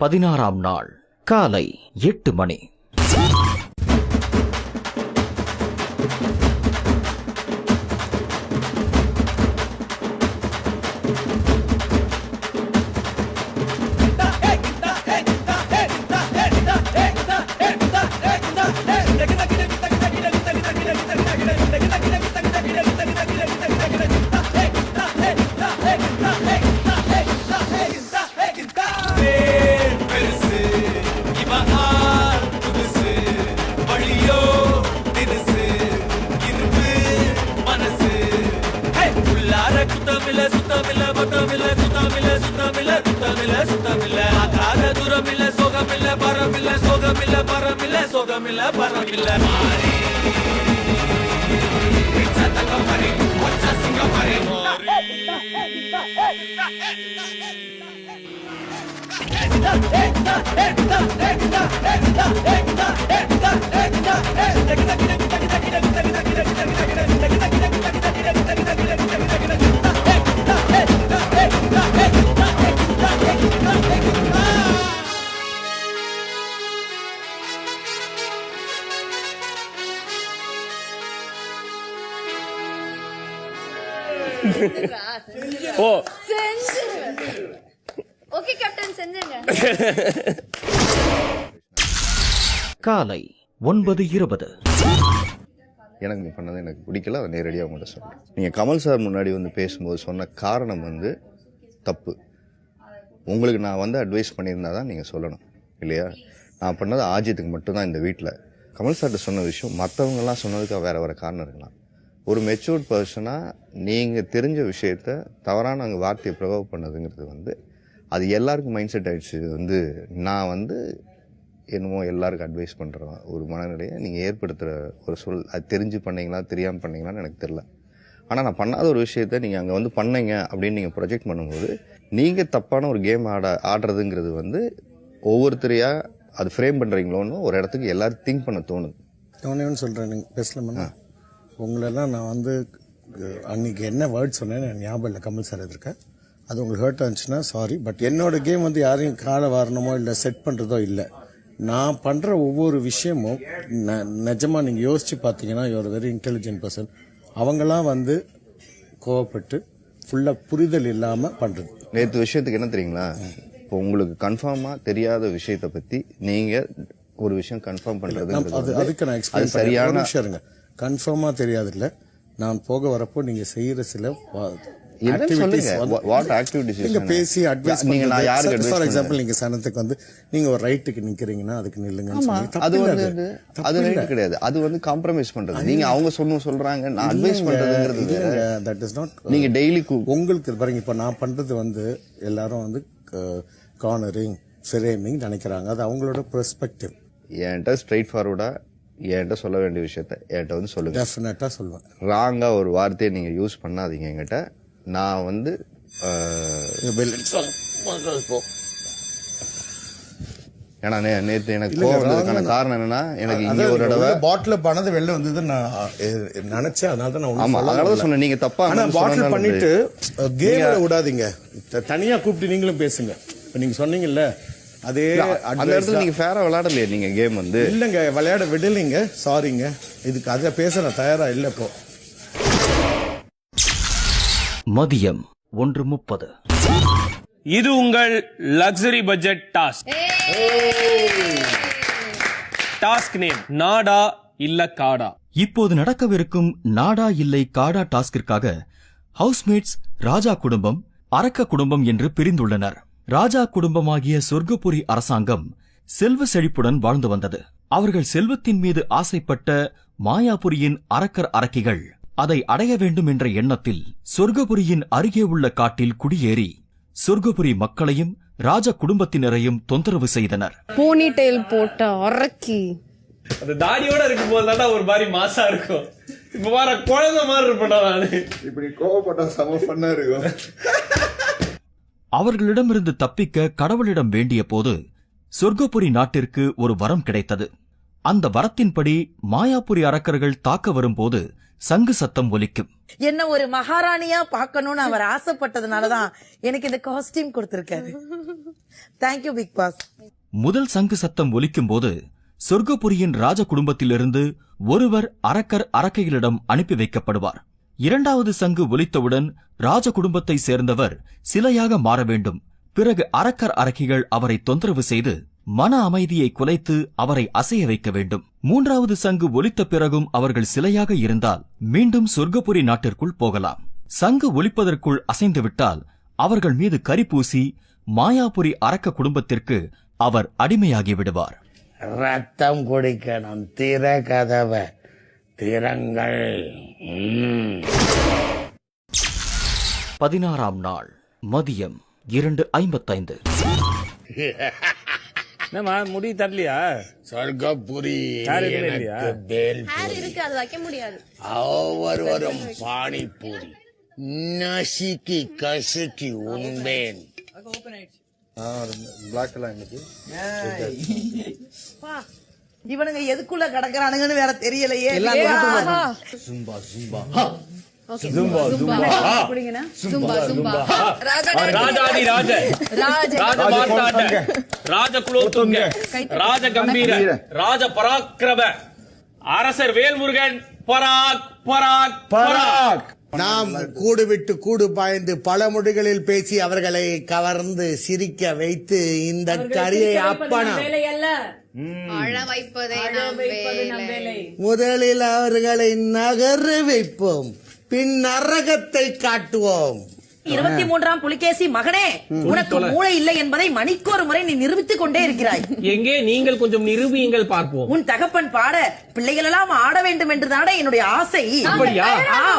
16ஆம் நாள் காலை 8 மணி. காலை 9:20. எனக்கு நீ பண்ணது எனக்கு பிடிக்கல, அதை நேரடியாக உங்கள்கிட்ட சொன்னேன். நீங்கள் கமல் சார் முன்னாடி வந்து பேசும்போது சொன்ன காரணம் வந்து தப்பு. உங்களுக்கு நான் வந்து அட்வைஸ் பண்ணியிருந்தா தான் நீங்கள் சொல்லணும் இல்லையா? நான் பண்ணது ஆஜித்துக்கு மட்டும்தான் இந்த வீட்டில். கமல் சார்கிட்ட சொன்ன விஷயம் மற்றவங்கெல்லாம் சொன்னதுக்கு வேறு காரணம் இருக்கலாம். ஒரு மெச்சூர்ட் பர்சனாக நீங்கள் தெரிஞ்ச விஷயத்த தவறான அங்கே வார்த்தையை ப்ரொவோக் பண்ணதுங்கிறது வந்து அது எல்லாருக்கும் மைண்ட் செட் ஆகிடுச்சு. வந்து நான் வந்து என்னமோ எல்லாருக்கும் அட்வைஸ் பண்ணுற ஒரு மனநிலையை நீங்கள் ஏற்படுத்துகிற ஒரு அது தெரிஞ்சு பண்ணீங்களா தெரியாமல் பண்ணீங்களான்னு எனக்கு தெரில. ஆனால் நான் பண்ணாத ஒரு விஷயத்த நீங்கள் அங்கே வந்து பண்ணீங்க அப்படின்னு நீங்கள் ப்ரொஜெக்ட் பண்ணும்போது நீங்கள் தப்பான ஒரு கேம் ஆடுறதுங்கிறது வந்து ஒவ்வொருத்தரையாக அது ஃப்ரேம் பண்ணுறீங்களோன்னு ஒரு இடத்துக்கு எல்லாரும் திங்க் பண்ண தோணுது. தோணுன்னு சொல்கிறேன். நீங்கள் பேசலாமா? உங்களெல்லாம் நான் வந்து அன்றைக்கி என்ன வேர்ட் சொன்னேன்னு ஞாபகம் இல்லை. கமல் சார் இருக்கேன், அது உங்களுக்கு ஹர்ட் ஆச்சுன்னா சாரி. பட் என்னோட கேம் வந்து யாரையும் காலை வாரணமோ இல்லை செட் பண்ணுறதோ இல்லை. நான் பண்ணுற ஒவ்வொரு விஷயமும் நிஜமாக நீங்கள் யோசித்து பார்த்தீங்கன்னா you are very intelligent person. அவங்களாம் வந்து கோவப்பட்டு ஃபுல்லாக புரிதல் இல்லாமல் பண்ணுறது. நேற்று விஷயத்துக்கு என்ன தெரியுங்களா, இப்போ உங்களுக்கு கன்ஃபார்மாக தெரியாத விஷயத்தை பற்றி நீங்கள் ஒரு விஷயம் கன்ஃபார்ம் பண்ணுறது அதுக்கு நான் எக்ஸ்பிளைன் சரியான விஷயம் இருங்க. கன்ஃபார்மாக தெரியாது இல்லை, நான் போக வரப்போ நீங்கள் செய்கிற சில பேசி அட்வைஸ் நீங்க. ஃபார் எக்ஸாம்பிள் நீங்க சனத்துக்கு வந்து நீங்க ஒரு ரைட்டுக்கு நிக்கிறீங்கன்னா அதுக்கு நில்லுங்க. அது வந்து அது ரைட் கிடையாது, அது வந்து காம்ப்ரமைஸ் பண்றது. நீங்க அவங்க சொல்றாங்க, நான் அட்வைஸ் பண்றதுங்கிறது தட் இஸ் நாட். நீங்க டெய்லி உங்களுக்கு பாருங்க, இப்ப நான் பண்றது வந்து எல்லாரும் வந்து கார்னரிங் ஃப்ரேமிங் நினைக்கிறாங்க. அது அவங்களோட பெர்ஸ்பெக்டிவ். என்கிட்ட ஸ்ட்ரைட் ஃபார்வர்டா என்கிட்ட சொல்ல வேண்டிய விஷயத்த என்கிட்ட வந்து சொல்லுங்க. டெஃபினட்டா சொல்லுவேன். ராங்கா ஒரு வார்த்தையை நீங்க யூஸ் பண்ணாதீங்க என்கிட்ட. நான் வந்து ஏன்னா நேற்று எனக்கு கோவத்துக்கான காரணம் என்னன்னா, எனக்கு இங்க ஒரு தடவை பாட்டில் பண்ணது வெளில வந்தது நான் நினைச்சேன். அதனால தான் ஆமா, அதனால சொன்னேன். நீங்க தப்பா பாட்டில் பண்ணிட்டு கேம்ல விடாதீங்க, தனியா கூப்பிட்டு நீங்களும் பேசுங்க. இப்ப நீங்க சொன்னீங்கல்ல, அதே அந்த இடத்துல நீங்க ஃபேரா விளையாடலையே நீங்க கேம் வந்து. இல்லங்க, விளையாட விடலைங்க, சாரிங்க. இதுக்கு அதை பேச நான் தயாரா இல்ல. இப்போ மதியம் 1:30. இது உங்கள் luxury budget task. Task name நாடா இல்ல காடா. இப்போது நடக்கவிருக்கும் நாடா இல்லை காடா டாஸ்கிற்காக ஹவுஸ்மேட்ஸ் ராஜா குடும்பம், அரக்க குடும்பம் என்று பிரிந்துள்ளனர். ராஜா குடும்பமாகிய சொர்க்கபுரி அரசாங்கம் செல்வ செழிப்புடன் வாழ்ந்து வந்தது. அவர்கள் செல்வத்தின் மீது ஆசைப்பட்ட மாயாபுரியின் அரக்கர் அரக்கிகள் அதை அடைய வேண்டும் என்ற எண்ணத்தில் சொர்க்கபுரியின் அருகே உள்ள காட்டில் குடியேறி சொர்க்கபுரி மக்களையும் ராஜ குடும்பத்தினரையும் தொந்தரவு செய்தனர். போனி டெயில் போட்ட அரக்கி அந்த தாடியோட இருக்கும் போது ஒரு மாதிரி மாசா இருக்கும். இப்ப வர குழந்தை மாதிரி இருப்பேன். இப்படி கோவப்பட்டா சம பண்ணா இருக்கும். அவர்களிடமிருந்து தப்பிக்க கடவுளிடம் வேண்டிய போது சொர்க்கபுரி நாட்டிற்கு ஒரு வரம் கிடைத்தது. அந்த வரத்தின்படி மாயாபுரி அரக்கர்கள் தாக்க வரும்போது சங்கு சத்தம் ஒலிக்கும். என்ன ஒரு மகாராணியா பார்க்கணும்னு அவர் ஆசைப்பட்டதுனாலதான் எனக்கு இந்த காஸ்டியூம் கொடுத்திருக்காரு. Thank you big boss. முதல் சங்கு சத்தம் ஒலிக்கும் போது சொர்க்கபுரியின் ராஜ குடும்பத்திலிருந்து ஒருவர் அரக்கர் அரக்கைகளிடம் அனுப்பி வைக்கப்படுவார். இரண்டாவது சங்கு ஒலித்தவுடன் ராஜ குடும்பத்தை சேர்ந்தவர் சிலையாக மாற வேண்டும். பிறகு அரக்கர் அரக்கிகள் அவரை தொந்தரவு செய்து மன அமைதியை குலைத்து அவரை அசைய வைக்க வேண்டும். மூன்றாவது சங்கு ஒலித்த பிறகும் அவர்கள் சிலையாக இருந்தால் மீண்டும் சொர்க்கபுரி நாட்டிற்குள் போகலாம். சங்கு ஒலிப்பதற்குள் அசைந்துவிட்டால் அவர்கள் மீது கரி பூசி மாயாபுரி அரக்க குடும்பத்திற்கு அவர் அடிமையாகி விடுவார். ரத்தம் குடிக்கணும், திற கதவை திறங்கள். 16ஆம் நாள் மதியம் 2:55. என்னம்மா முடி தரலையா? சொர்க்கபுரி யார் எதுவுமே இல்லையா? இருக்கு அது வைக்க முடியாது. ஒவ்வொருவரும் பானிபூரி நசுக்கி கசுக்கி உண்பேன். பிளாக் எல்லாம் இன்னைக்கு இவனுங்க எதுக்குள்ள கிடக்குறானுங்கன்னு வேற தெரியலையே. ராஜாதி ராஜ ராஜமார்த்தாண்ட ராஜ குலோத்துங்க ராஜ கம்பீர ராஜ பராக்கிரம அரசர் வேல்முருகன் பராக் பராக் பராக். நாம் கூடு விட்டு கூடு பாய்ந்து பல மொழிகளில் பேசி அவர்களை கவர்ந்து சிரிக்க வைத்து இந்த கரியை அப்பணம் அழ வைப்பதே நம் வேலை. முதலில் அவர்களை நகர வைப்போம், பின் நரகத்தை காட்டுவோம். 23ஆம் புலிகேசி மகனே, உனக்கு மூளை இல்லை என்பதை மணிக்கொரு முறை நீ நிரூபித்துக் கொண்டே இருக்கிறாய். எங்கே நீங்கள் கொஞ்சம் நிரூபியுங்கள் பார்ப்போம். உன் தகப்பன் பாட பிள்ளைகள் எல்லாம் ஆட வேண்டும் என்றுதானே என்னுடைய ஆசை. அப்படியா?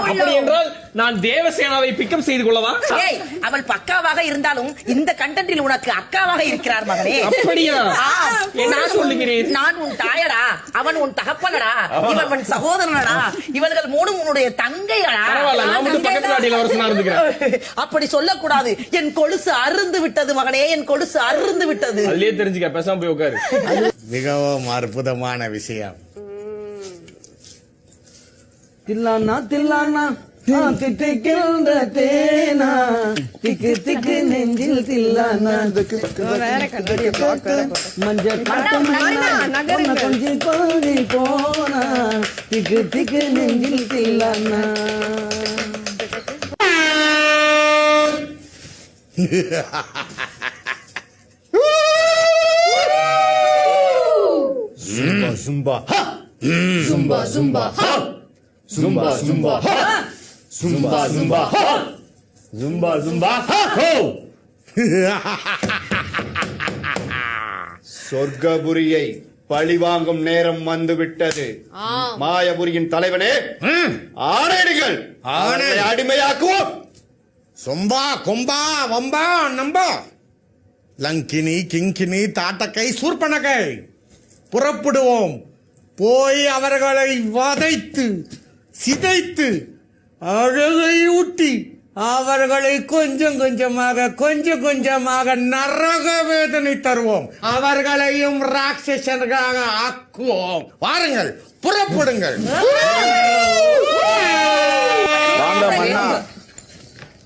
அப்படி என்றால் நான் தேவசேனாவை பிக்கப் செய்து கொள்ளவா? ஏய், அவள் பக்காவாக இருந்தாலும் இந்த கண்டென்ட்டில் உனக்கு அக்காவாக இருக்கிறார் மகனே. அப்படியா? என்ன சொல்லுகிறேன்? நான் உன் தாயடா, அவன் உன் தகப்பனடா, இவன் உன் சகோதரனடா, இவர்கள் மூணும் உன்னுடைய தங்கைகளா. பரவாயில்ல, நான் மட்டும் பக்கத்து வாட்டியில வரசனா இருந்துக்கிறேன். அப்படி சொல்லக்கூடாது. என் கொலுசு அருந்து விட்டது மகனே, என் கொலுசு அருந்து விட்டது. அதுலயே தெரிஞ்சுக்க, பேசாம போய் உட்காரு. மிகவும் அற்புதமான விஷயம். தில்லானா தில்லானா திட்டுகின்ற தேனா திக்கு திக்கு நெஞ்சில் தில்லானா மஞ்சள் கொஞ்சம் கொஞ்சி போனா திக்கு திக்கு நெஞ்சில் தில்லானா. Zumba, zumba, zumba, ha! Zumba, zumba, ha! Zumba, zumba, ha! Zumba, zumba, ha! Ho! சொர்க்கபுரியை பழிவாங்கும் நேரம் வந்துவிட்டது. மாயபுரியின் தலைவனே, ஆணையிடுங்கள். ஆணை அடிமையாக்குவோம். சொம்பா கொம்பா வம்பா நம்பா லங்கினி கிங்கினி தாட்டக்கை சூர்பனகை புறப்படுவோம். போய் அவர்களை வதைத்து சிதைத்து அழகை ஊட்டி அவர்களை கொஞ்சம் கொஞ்சமாக நரக வேதனை தருவோம். அவர்களையும் ராட்சசர்களாக ஆக்குவோம். வாருங்கள், புறப்படுங்கள்.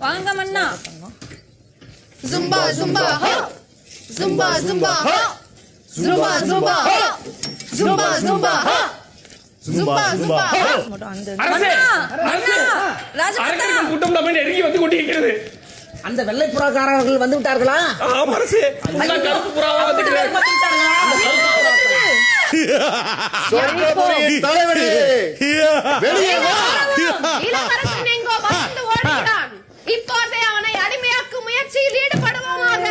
வாங்க மன்னா. ஜும்பா ஜும்பா ஹா, ஜும்பா ஜும்பா ஹா, ஜும்பா ஜும்பா ஹா, ஜும்பா ஜும்பா ஹா, ஜும்பா ஜும்பா ஹா. அரசே, அரசே, அரக்கர்கள் கூட்டம் நம்ம நெருங்கி வந்து கொண்டிருக்கிறது. அந்த வெள்ளை புறாக்காரர்கள் வந்து விட்டார்களா? ஆமா அரசே, அந்த கருப்பு புறாவா வந்துட்டாங்க. சொர்க்கபுரியின் தலைவனே, வெளியே வா. இளவரசன் எங்கோ வந்து ஓடுகிறான். இப்போதே அவனை அடிமையாக்கும் முயற்சியில் ஈடுபடுவோமாக.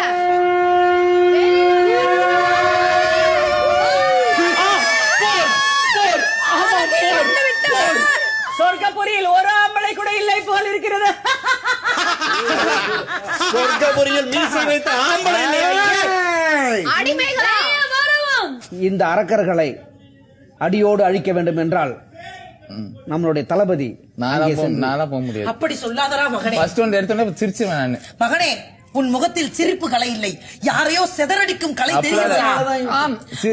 சொர்க்கபுரியில் ஒரு ஆம்பளை கூட இல்லை போல் இருக்கிறது. சொர்க்கபுரியில் மீசை வைத்த ஆம்பளை அடிமைகளே வருவோம். இந்த அரக்கர்களை அடியோடு அழிக்க வேண்டும் என்றால் நம்மளுடைய தளபதி நான் போக முடியாது. அப்படி சொல்லாதரா மகனே. ஃபர்ஸ்ட் வந்து எடுத்தோன்னே சிரிச்சுவேன் நான். மகனே, உன் முகத்தில் சிரிப்பு கலை இல்லை, யாரையோ செதறடிக்கும் கலை தெரியுதா?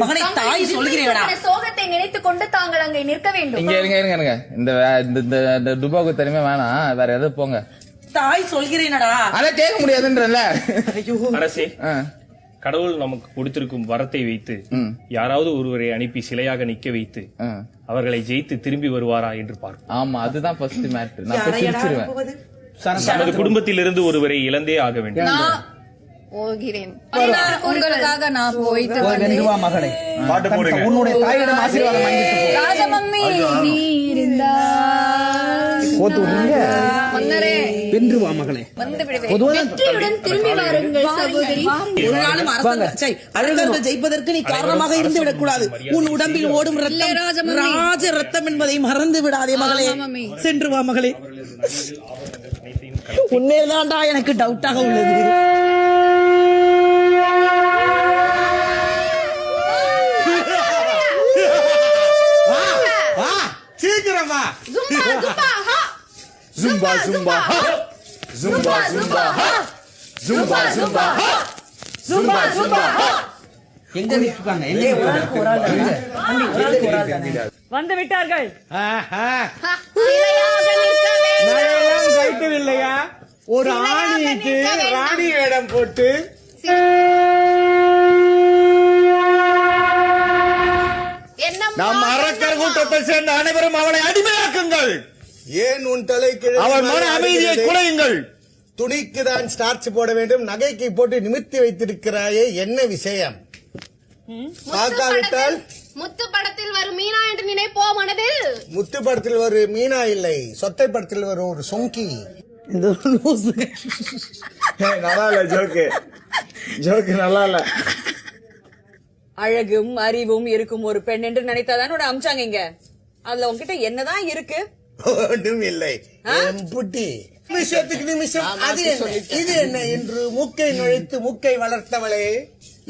மகனே, தாய் சொல்கிறேடா. சோகத்தை நினைத்துக் கொண்டு தாங்கள் அங்கே நிற்க வேண்டும். இங்க இருங்க. இந்த துபாக்கு தனிமே வேணாம், வேற எதாவது போங்க. தாய் சொல்கிறேனடா. அத கேட்க முடியாதுன்றல. அரசே, கடவுள் நமக்கு கொடுத்திருக்கும் வரத்தை வைத்து யாராவது ஒருவரை அனுப்பி சிலையாக நிக்க வைத்து அவர்களை ஜெயித்து திரும்பி வருவாரா என்று பார்ப்போம். ஆமா, அதுதான் ஃபர்ஸ்ட் மேட்டர். நான் சிரிச்சிருவேன். நமது குடும்பத்திலிருந்து ஒருவரை இழந்தே ஆக வேண்டும். போகிறேன். உங்களுக்காக நான் போயிட்டு வென்று வா மகளே. பாட்டு போடுங்க. உன்னுடைய தாயிடம் ஆசீர்வாதம் வாங்கிட்டு போ. ராஜமம்மி நீ இருந்தால் போத்து விடுங்க. மன்னரே வென்று வா மகளே. வந்து விடுவேன். வெற்றியுடன் திரும்பி வாருங்கள் சகோதரி. ஒரு நாளும் அரசர்கள் ஜெயிப்பதற்கு நீ காரணமாக இருந்து விடக்கூடாது. உன் உடம்பில் ஓடும் ரத்தம் ராஜ ரத்தம் என்பதை மறந்து விடாதே மகளே. சென்று வா மகளே. உன்னேதான்டா எனக்கு டவுட்டாக உள்ளது. சீக்கிரமா ஜும்பா ஜும்பா ஹா ஜும்பா ஜும்பா ஹா ஜும்பா ஜும்பா ஹா ஜும்பா ஜும்பா ஹா. எங்க நிற்காங்க? வந்து விட்டார்கள். சிலையாக நிற்க வேண்டும். கைத்தவில்லையா? ஒரு ஆணிக்கு ராணி வேடம் போட்டு நம் அரக்கர் கூட்டத்தை சேர்ந்த அனைவரும் அவளை அடிமையாக்குங்கள். ஏன் உன் தலைக்கு அவள் மன அமைதியை குலையுங்கள். துணிக்குதான் ஸ்டார்ச் போட வேண்டும், நகைக்கு போட்டு நிமித்தி வைத்திருக்கிறாயே, என்ன விஷயம்? பார்க்காவிட்டால் முத்து படத்தில் வரும் மீனா என்று நினைப்போ மனதில். முத்து படத்தில் ஒரு மீனா இல்லை, சொத்தை படத்தில் வரும் ஒரு சொங்கி. நல்லா இல்ல ஜோக்கு நல்லா இல்ல. அழகும் அறிவும் இருக்கும் ஒரு பெண் என்று நினைத்தாதான் அமிச்சாங்க இங்க. அதுல உங்ககிட்ட என்னதான் இருக்கு? ஒன்றும் இல்லை, புட்டி நிமிஷத்துக்கு நிமிஷம் அது என்ன இது என்ன என்று மூக்கை நுழைத்து மூக்கை வளர்த்தவளே,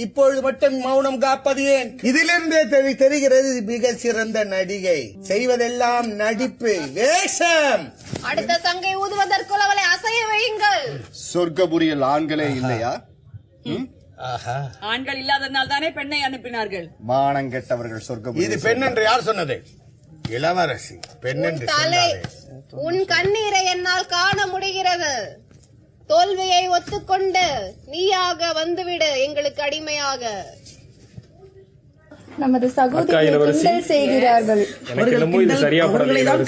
இப்பொழுது மட்டும் மௌனம் காப்பது ஏன்? இதிலிருந்தே தெரிகிறது மிக சிறந்த நடிகை. செய்வதெல்லாம் நடிப்பு, வேஷம். அடுத்த சங்கை ஊதுவதற்குள் அவளை அசைய வையுங்கள். சொர்க்கபுரியில் ஆண்களே இல்லையா? ஆண்கள் இல்லாததால் தானே பெண்ணை அனுப்பினார்கள். மானம் கெட்டவர்கள் சொர்க்கபுரி. இது பெண் என்று யார் சொன்னது? இளவரசி பெண் என்று தலை உன் கண்ணீரை என்னால் காண முடிகிறது. தோல்வியை ஒத்துக்கொண்டு நீயாக வந்துவிடு எங்களுக்கு அடிமையாக. நமது சகோதரர்கள் கிண்டல் செய்கிறார்கள்.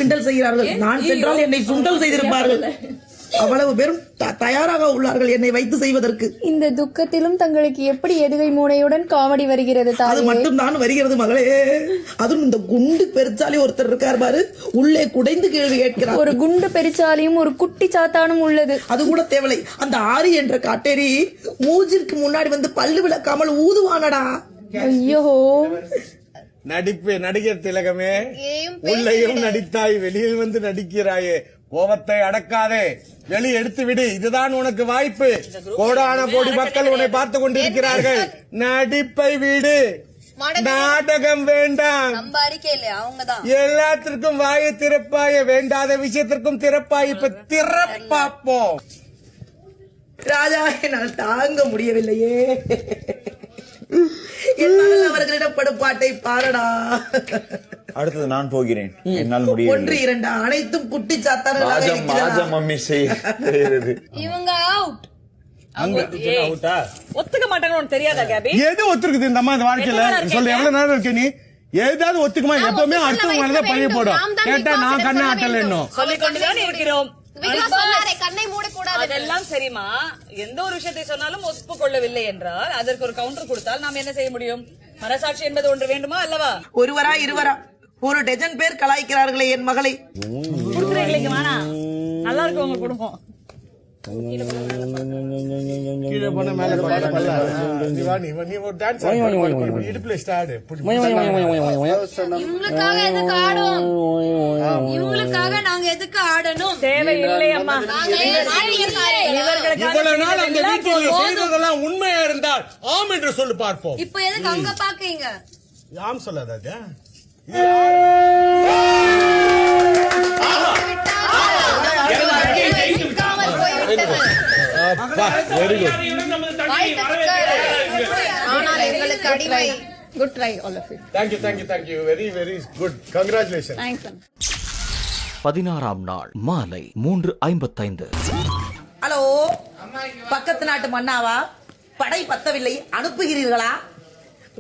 கிண்டல் செய்கிறார்கள். நான் சென்றால் என்னை சுண்டல் செய்திருப்பார்கள். அவ்வளவு பேரும் தயாராக உள்ளார்கள் என்னை வைத்து செய்வதற்கு. இந்த துக்கத்திலும் தங்களுக்கு எப்படி எதுகை மூனையுடன் காமெடி வருகிறது? அது மட்டும் தான் வருகிறது மகளே. அதுவும் இந்த குண்டு பெருச்சாலி ஒருத்தர் இருக்கார் பாரு, உள்ளே குடைந்து கேள்வி கேட்கிறார். ஒரு குண்டு பெருச்சாலியும் ஒரு குட்டி சாத்தானும் உள்ளது. அது கூட தேவலை. அந்த ஆரி என்ற காட்டேரி மூஞ்சிற்கு முன்னாடி வந்து பல்லு விளக்காமல் ஊதுவானடா. ஐயோ, நடிப்பு நடிகர் திலகமே, உள்ளேயும் நடித்தாய், வெளியில் வந்து நடிக்கிறாயே. கோபத்தை அடக்காதே, வெளி எடுத்து விடு. இதுதான் உனக்கு வாய்ப்பு. கோடான கோடி மக்கள் உன்னை பார்த்து கொண்டிருக்கிறார்கள். நடிப்பை விடு, நாடகம் வேண்டாம். எல்லாத்திற்கும் வாயை திறப்பாய, வேண்டாத விஷயத்திற்கும் திறப்பாய். இப்ப திறப்பாப்போம். ராஜா, என்னால் தாங்க முடியவில்லையே. என்னால் அவர்களிடம் படும் பாட்டை பாரடா. அடுத்தது நான் போகிறேன். என்னால் முடியும். 1 2 அனைத்தும் குட்டி சாத்தான மம்மி செய்கிறது. இவங்க அவுட். ஒத்துக்க மாட்டாங்கன்னு தெரியாதா கேபி? எது ஒத்துக்குது இந்த அம்மா இந்த வாழ்க்கையில? சொல்லு, எவ்வளவு நேரம் இருக்க நீ? ஏதாவது ஒத்துக்குமா? எப்பவுமே அடுத்தவங்க மேலதான் பழைய போடும். கேட்டா நான் கண்ணை ஆட்டல இன்னும் சொல்லிக் கொண்டுதான் இருக்கிறோம். கண்ணை மூடக்கூடாது. அதெல்லாம் சரிமா, எந்த ஒரு விஷயத்தை சொன்னாலும் ஒப்புக்கொள்ளவில்லை என்றால் அதற்கு ஒரு கவுண்டர் கொடுத்தால் நாம் என்ன செய்ய முடியும்? மனசாட்சி என்பது ஒன்று வேண்டுமா அல்லவா? ஒருவரா இருவரா ஒரு டஜன் பேர் கலாய்க்கிறார்களே என் மகளை. கொடுக்குறீங்க வேணா, நல்லா இருக்கு உங்க குடும்பம். கீழே போன மேல இடுப்புல ஸ்டார்ட். இவங்களுக்காக எதுக்கு ஆடும்? இவங்களுக்காக நாங்க எதுக்கு ஆடணும்? தேவையில்லை அம்மா. இவ்வளவு நாள் அந்த வீட்டில் செய்ததெல்லாம் உண்மையா இருந்தால் ஆம் என்று சொல்லு பார்ப்போம். இப்ப எதுக்கு அங்க பாக்கீங்க? ஆம் சொல்லாத. ஆனால் எங்களுக்கு அடிமை. Good try all of you. Thank you. Very good. Congratulations. Thanks. 16ஆம் நாள் மாலை 3:55. ஹலோ, பக்கத்து நாட்டு மன்னாவா? படை பத்தவில்லை, அனுப்புகிறீர்களா?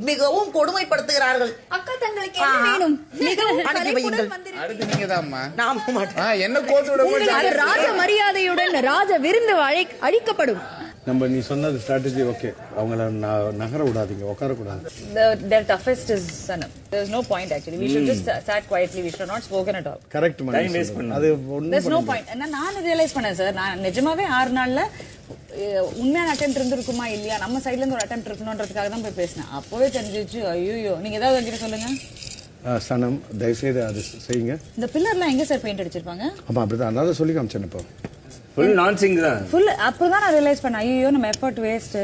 மிகவும் கொடுமைப்படுத்துகிறார்கள். அக்கா தங்களுக்கு என்ன வேணும்? மிகவும் அனுப்பி வையுங்கள். அடுத்து நீங்க தான்மா. நான் போக மாட்டேன். என்ன கோத்து விட உங்களுக்கு ராஜ மரியாதையுடன் ராஜ விருந்து அளிக்கப்படும். நம்ம நீ சொன்னது ஸ்ட்ராட்டஜி ஓகே. அவங்கள நகர விடாதீங்க, உட்கார கூடாது. The toughest is Sanam. There's no point actually. We should just sat quietly. We should not spoken at all. Correct time waste பண்ணு. அது ஒண்ணும் There's no point. நான் ரியலைஸ் பண்ணேன் சார். நான் நிஜமாவே 6 நாள்ல உண்மையான அட்டெம்ப்ட் இருந்திருக்குமா இல்லையா, நம்ம சைடுல இருந்து ஒரு அட்டெம்ப்ட் இருக்கணும்ன்றதுக்காக தான் போய் பேசினேன். அப்போவே தெரிஞ்சிச்சு. ஐயோ, நீங்க ஏதாவது என்கிட்ட சொல்லுங்க. சனம் தயவுசெய்து அது செய்யுங்க. இந்த பில்லர்லாம் எங்க சார் பெயிண்ட் அடிச்சிருப்பாங்க? ஆமா அப்படிதான், அதான் சொல்லி காமிச்சேன். இப்போ ஃபுல் நான்சிங் தான். ஃபுல் அப்பதான் நான் ரியலைஸ் பண்ணேன். ஐயோ, நம்ம effort waste.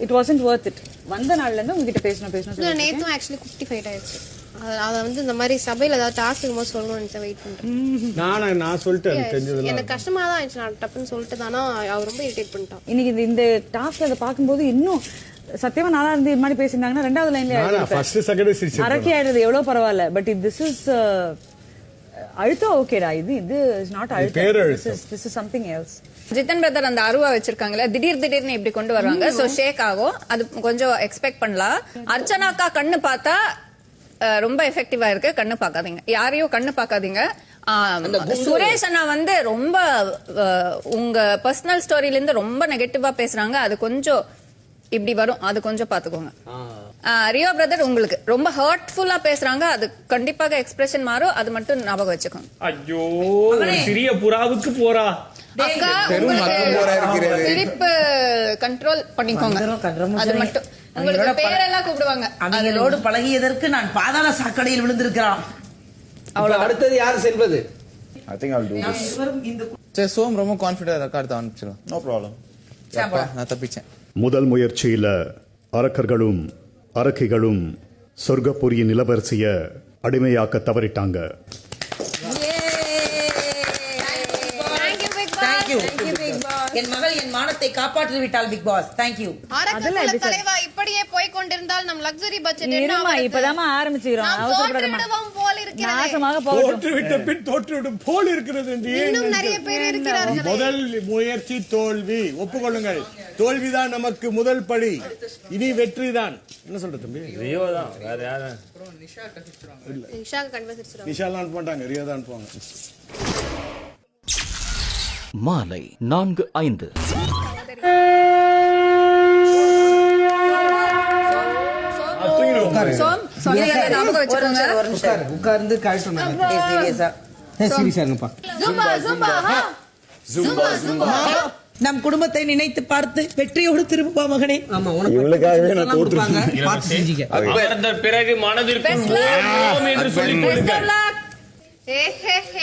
It wasn't worth it. வந்த நாள்ல இருந்து உங்ககிட்ட பேசணும். நேத்தும் ஆக்சுவலி 55 ஆயிடுச்சு. அதை வந்து இந்த மாதிரி சபையில ஏதாவது டாஸ்க் இருக்கும்போது சொல்லணும்னு வெயிட் பண்றேன். நான் சொல்லிட்டேன், தெரிஞ்சது எனக்கு கஷ்டமா தான் ஆயிடுச்சு. நான் டப்புன்னு சொல்லிட்டு தானா அவர் ரொம்ப இரிட்டேட் பண்ணிட்டான். இன்னைக்கு இந்த டாஸ்க் அதை பார்க்கும்போது இன்னும் சத்தியமா நல்லா இருந்து இது மாதிரி பேசியிருந்தாங்கன்னா 2வது லைன்ல ஃபர்ஸ்ட் செகண்ட் சிரிச்சு அரக்கி ஆயிடுறது எவ்வளவு பரவாயில்ல. பட் திஸ் இஸ் அழுத்தம். ஓகேடா, இது இஸ் நாட் அழுத்தம். This is something else. Jitan brother அந்த அருவா வச்சிருக்காங்கல்ல, திடீர்னு இப்படி கொண்டு வருவாங்க. சோ ஷேக் ஆகும். அது கொஞ்சம் எக்ஸ்பெக்ட் பண்ணலாம். அர்ச்சனாக்கா கண்ணு பார்த்தா ரொம்ப எஃபெக்டிவா இருக்கு. கண்ணு பார்க்காதீங்க, யாரையும் கண்ணு பார்க்காதீங்க. சுரேஷ் அண்ணா வந்து ரொம்ப உங்க பர்சனல் ஸ்டோரியில இருந்து ரொம்ப நெகட்டிவா பேசுறாங்க. அது கொஞ்சம் இப்படி வரும், அது கொஞ்சம் பாத்துக்கோங்க. ரியோ பிரதர் உங்களுக்கு ரொம்ப ஹர்ட்ஃபுல்லா பேசுறாங்க. அது கண்டிப்பாக எக்ஸ்பிரஷன் மாறும். அது மட்டும் ஞாபகம் வச்சுக்கோங்க. ஐயோ, சிறிய புறாவுக்கு போறா. அக்கா, சிரிப்பு கண்ட்ரோல் பண்ணிக்கோங்க. அது மட்டும். உங்களுக்கு பேரெல்லாம் கூப்பிடுவாங்க. அவங்களோடு பழகியதற்கு நான் பாதாள சாக்கடையில் விழுந்திருக்கிறான். அவ்வளவு. அடுத்தது யார் செல்வது? I think I'll do this. சரி, சோம் ரொம்ப கான்ஃபிடென்ட் ரெக்கார்ட் தான் அனுப்பிச்சிடலாம். No problem. நான் தப்பிச்சேன். முதல் முயற்சியில அரக்கர்களும் அரக்கிகளும் சொர்க்கபுரியின் இளவரசிய அடிமையாக்க தவறிட்டாங்க. என் மகள் என் மானத்தை காப்பாற்றி விட்டாள். Big boss, thank you. தலைவா இப்படியே போய் கொண்டிருந்தால் நம் லக்ஸரி பட்ஜெட் என்ன ஆகும்? இப்பதான் ஆரம்பிச்சிரோம். அவசரப்படாதீங்க போல இருக்கிறது. நாசமாக போகட்டும். தோற்றுவிட்ட பின் தோற்றுவிடும் போல் இருக்கிறது. இன்னும் நிறைய பேர் இருக்கிறார்கள். முதல் முயற்சி தோல்வி. ஒப்புக்கொள்ளுங்கள், தோல்விதான் நமக்கு முதல் படி. இனி வெற்றிதான். என்ன சொல்ற தம்பி? ரியோ தான், வேற யாரு? நிஷா கன்வர்சேஷன். நிஷாலாம் அனுப்ப மாட்டாங்க, ரியோ தான் அனுப்புவாங்க. மாலை 4:05. சோம் சொன்னீங்க, ஞாபகம் வச்சுக்கோங்க. உட்கார்ந்து காய் சொன்னாங்க. சீரியஸா இருங்கப்பா. ஜும்பா ஜும்பா ஹா ஜும்பா ஜும்பா. நம் குடும்பத்தை நினைத்து பார்த்து வெற்றியோடு திரும்புவா மகனே. ஆமா, உனக்கு நான் தோற்றுவாங்க. பார்த்து செஞ்சிக்க. அமர்ந்த பிறகு மனதிற்குள் ஓம் என்று சொல்லிக் கொள்ளுங்கள்.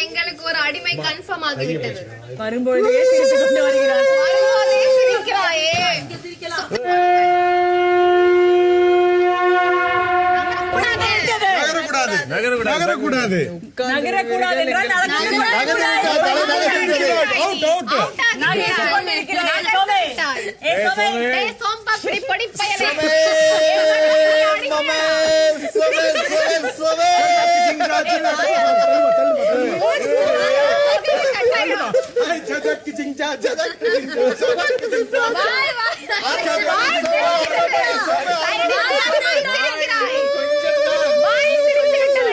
எங்களுக்கு ஒரு அடிமை கன்ஃபார்ம் ஆகிவிட்டது. வரும்போதே சிரித்து கொண்டு வருகிறார். வரும்போதே சிரிக்கிறாயே. நகரக்கூடாது. நகரக்கூடாது என்றால்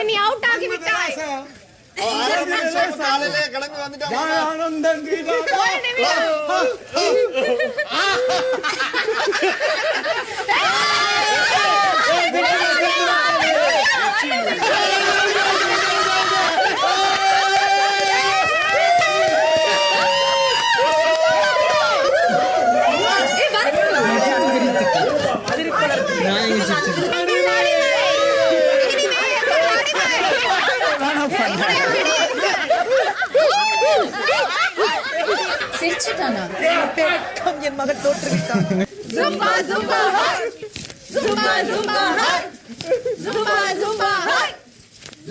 நீ அவுட் ஆகிவிட்டாய். என் மகள் தோற்றுவிட்டான். ஜும்பா ஜும்பா ஹாய் ஜும்பா ஜும்பா ஹாய் ஜும்பா ஜும்பா ஹாய்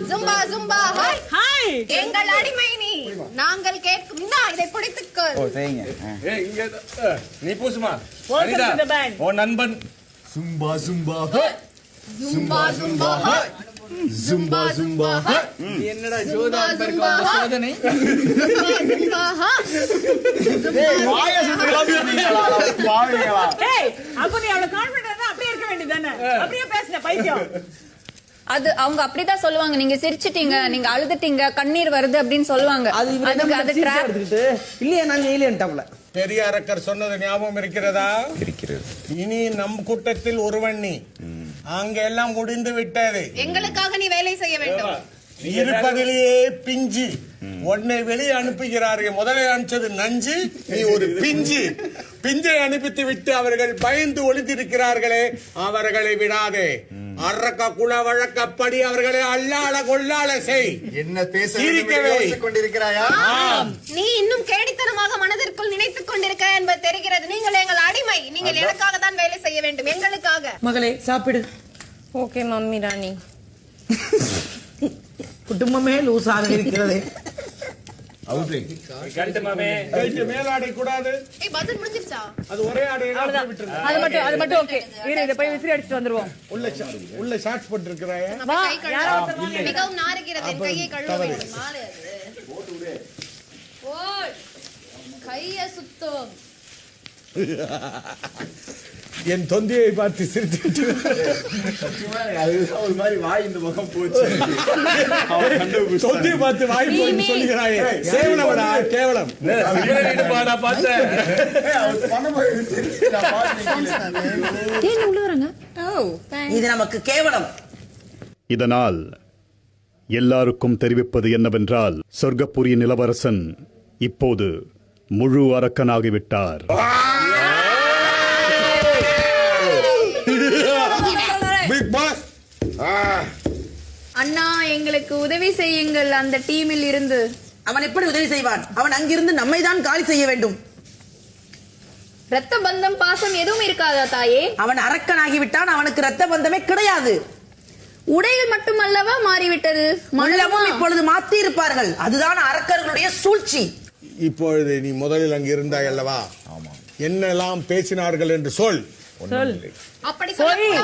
ஜும்பா ஜும்பா ஹாய் ஹாய். எங்கள் அடிமை நீ, நாங்கள் கேட்கும் இதை பிடித்துக்கோ. இங்க நீ பூசுமா அனிதா, ஓ நண்பன். ஜும்பா ஜும்பா ஹாய் ஜும்பா ஜும்பா ஹாய் ஜும்பா ஜும்பா என்னடா ஜோதான் பருக்கு வந்த சோதனை அப்ப நீ அவ்வளவு கான்ஃபிடென்ட்டா அப்படியே இருக்க வேண்டியதானே? அப்படியே பேசுன பைத்தியம். அது அவங்க அப்படிதான் சொல்லுவாங்க. நீங்க சிரிச்சிட்டீங்க, நீங்க அழுதுட்டீங்க, கண்ணீர் வருது அப்படின்னு சொல்லுவாங்க. அதுக்கு அது ட்ராப் இல்லையா நான் இல்லையன்ட்டாப்ல. பெரிய அரக்கர் சொன்னது ஞாபகம் இருக்கிறதா? இருக்கிறது. இனி நம் கூட்டத்தில் ஒருவன் நீ. அங்க எல்லாம் முடிந்து விட்டது. எங்களுக்காக நீ வேலை செய்ய வேண்டும். இருப்பதிலேயே பிஞ்சு உன்னை வெளியே அனுப்புகிறார்கள். முதலே அனுப்பிச்சது நஞ்சு, நீ ஒரு பிஞ்சு. பிஞ்சை அனுப்பித்து விட்டு அவர்கள் பயந்து ஒளிந்திருக்கிறார்களே, அவர்களை விடாதே. அரக்க குல வழக்கப்படி அவர்களை அல்லாள கொள்ளாள செய். என்ன பேச கொண்டிருக்கிறாயா? நீ இன்னும் கேடித்தனமாக மனதிற்குள் நினைத்துக் கொண்டிருக்க என்பது தெரிகிறது. நீங்கள் எங்கள் அடிமை. நீங்கள் எனக்காக தான் வேலை செய்ய வேண்டும், எங்களுக்காக. மகளே சாப்பிடு. ஓகே மம்மி ராணி. குடும்பமே லூசாக இருக்கிறது. மேலாடை கூடாது. பதில் முடிஞ்சிருச்சா? அது ஒரே ஆடையில விட்டுருங்க. அது மட்டும் ஓகே. இத போய் விசிறி அடிச்சிட்டு வந்துருவோம். உள்ள ஷார்ட்ஸ் போட்டுருக்கறாய. மிகவும் நாறுகிறது. என் கையை கழுவ வேண்டும். மாலை அது. ஓய் கையை சுத்தம். என் தொந்தியை பார்த்து சிரித்துட்டு ஒரு மாதிரி வாய் இந்த முகம் போச்சு. தொந்தியை பார்த்து வாய் போய் சொல்லுகிறாயே. சேவனவடா கேவலம். இது நமக்கு கேவலம். இதனால் எல்லாருக்கும் தெரிவிப்பது என்னவென்றால் சொர்க்கபுரியின் இளவரசன் இப்போது முழு அரக்கனாகிவிட்டார். அண்ணா எங்களுக்கு உதவி செய்யுங்கள். அந்த டீமில் இருந்து அவன் எப்படி உதவி செய்வான்? அவன் அங்கிருந்து நம்மை தான் காலி செய்ய வேண்டும். ரத்த பந்தம் பாசம் எதுவும் இருக்காதா தாயே? அவன் அரக்கனாகிவிட்டான். அவனுக்கு ரத்த பந்தமே கிடையாது. உடைகள் மட்டுமல்லவா மாறிவிட்டது, மல்லமும் இப்பொழுது மாற்றி இருப்பார்கள். அதுதான் அரக்கர்களுடைய சூழ்ச்சி. இப்பொழுது நீ முதலில் அங்கு இருந்தாய் அல்லவா? என்னெல்லாம் பேசினார்கள் என்று சொல்.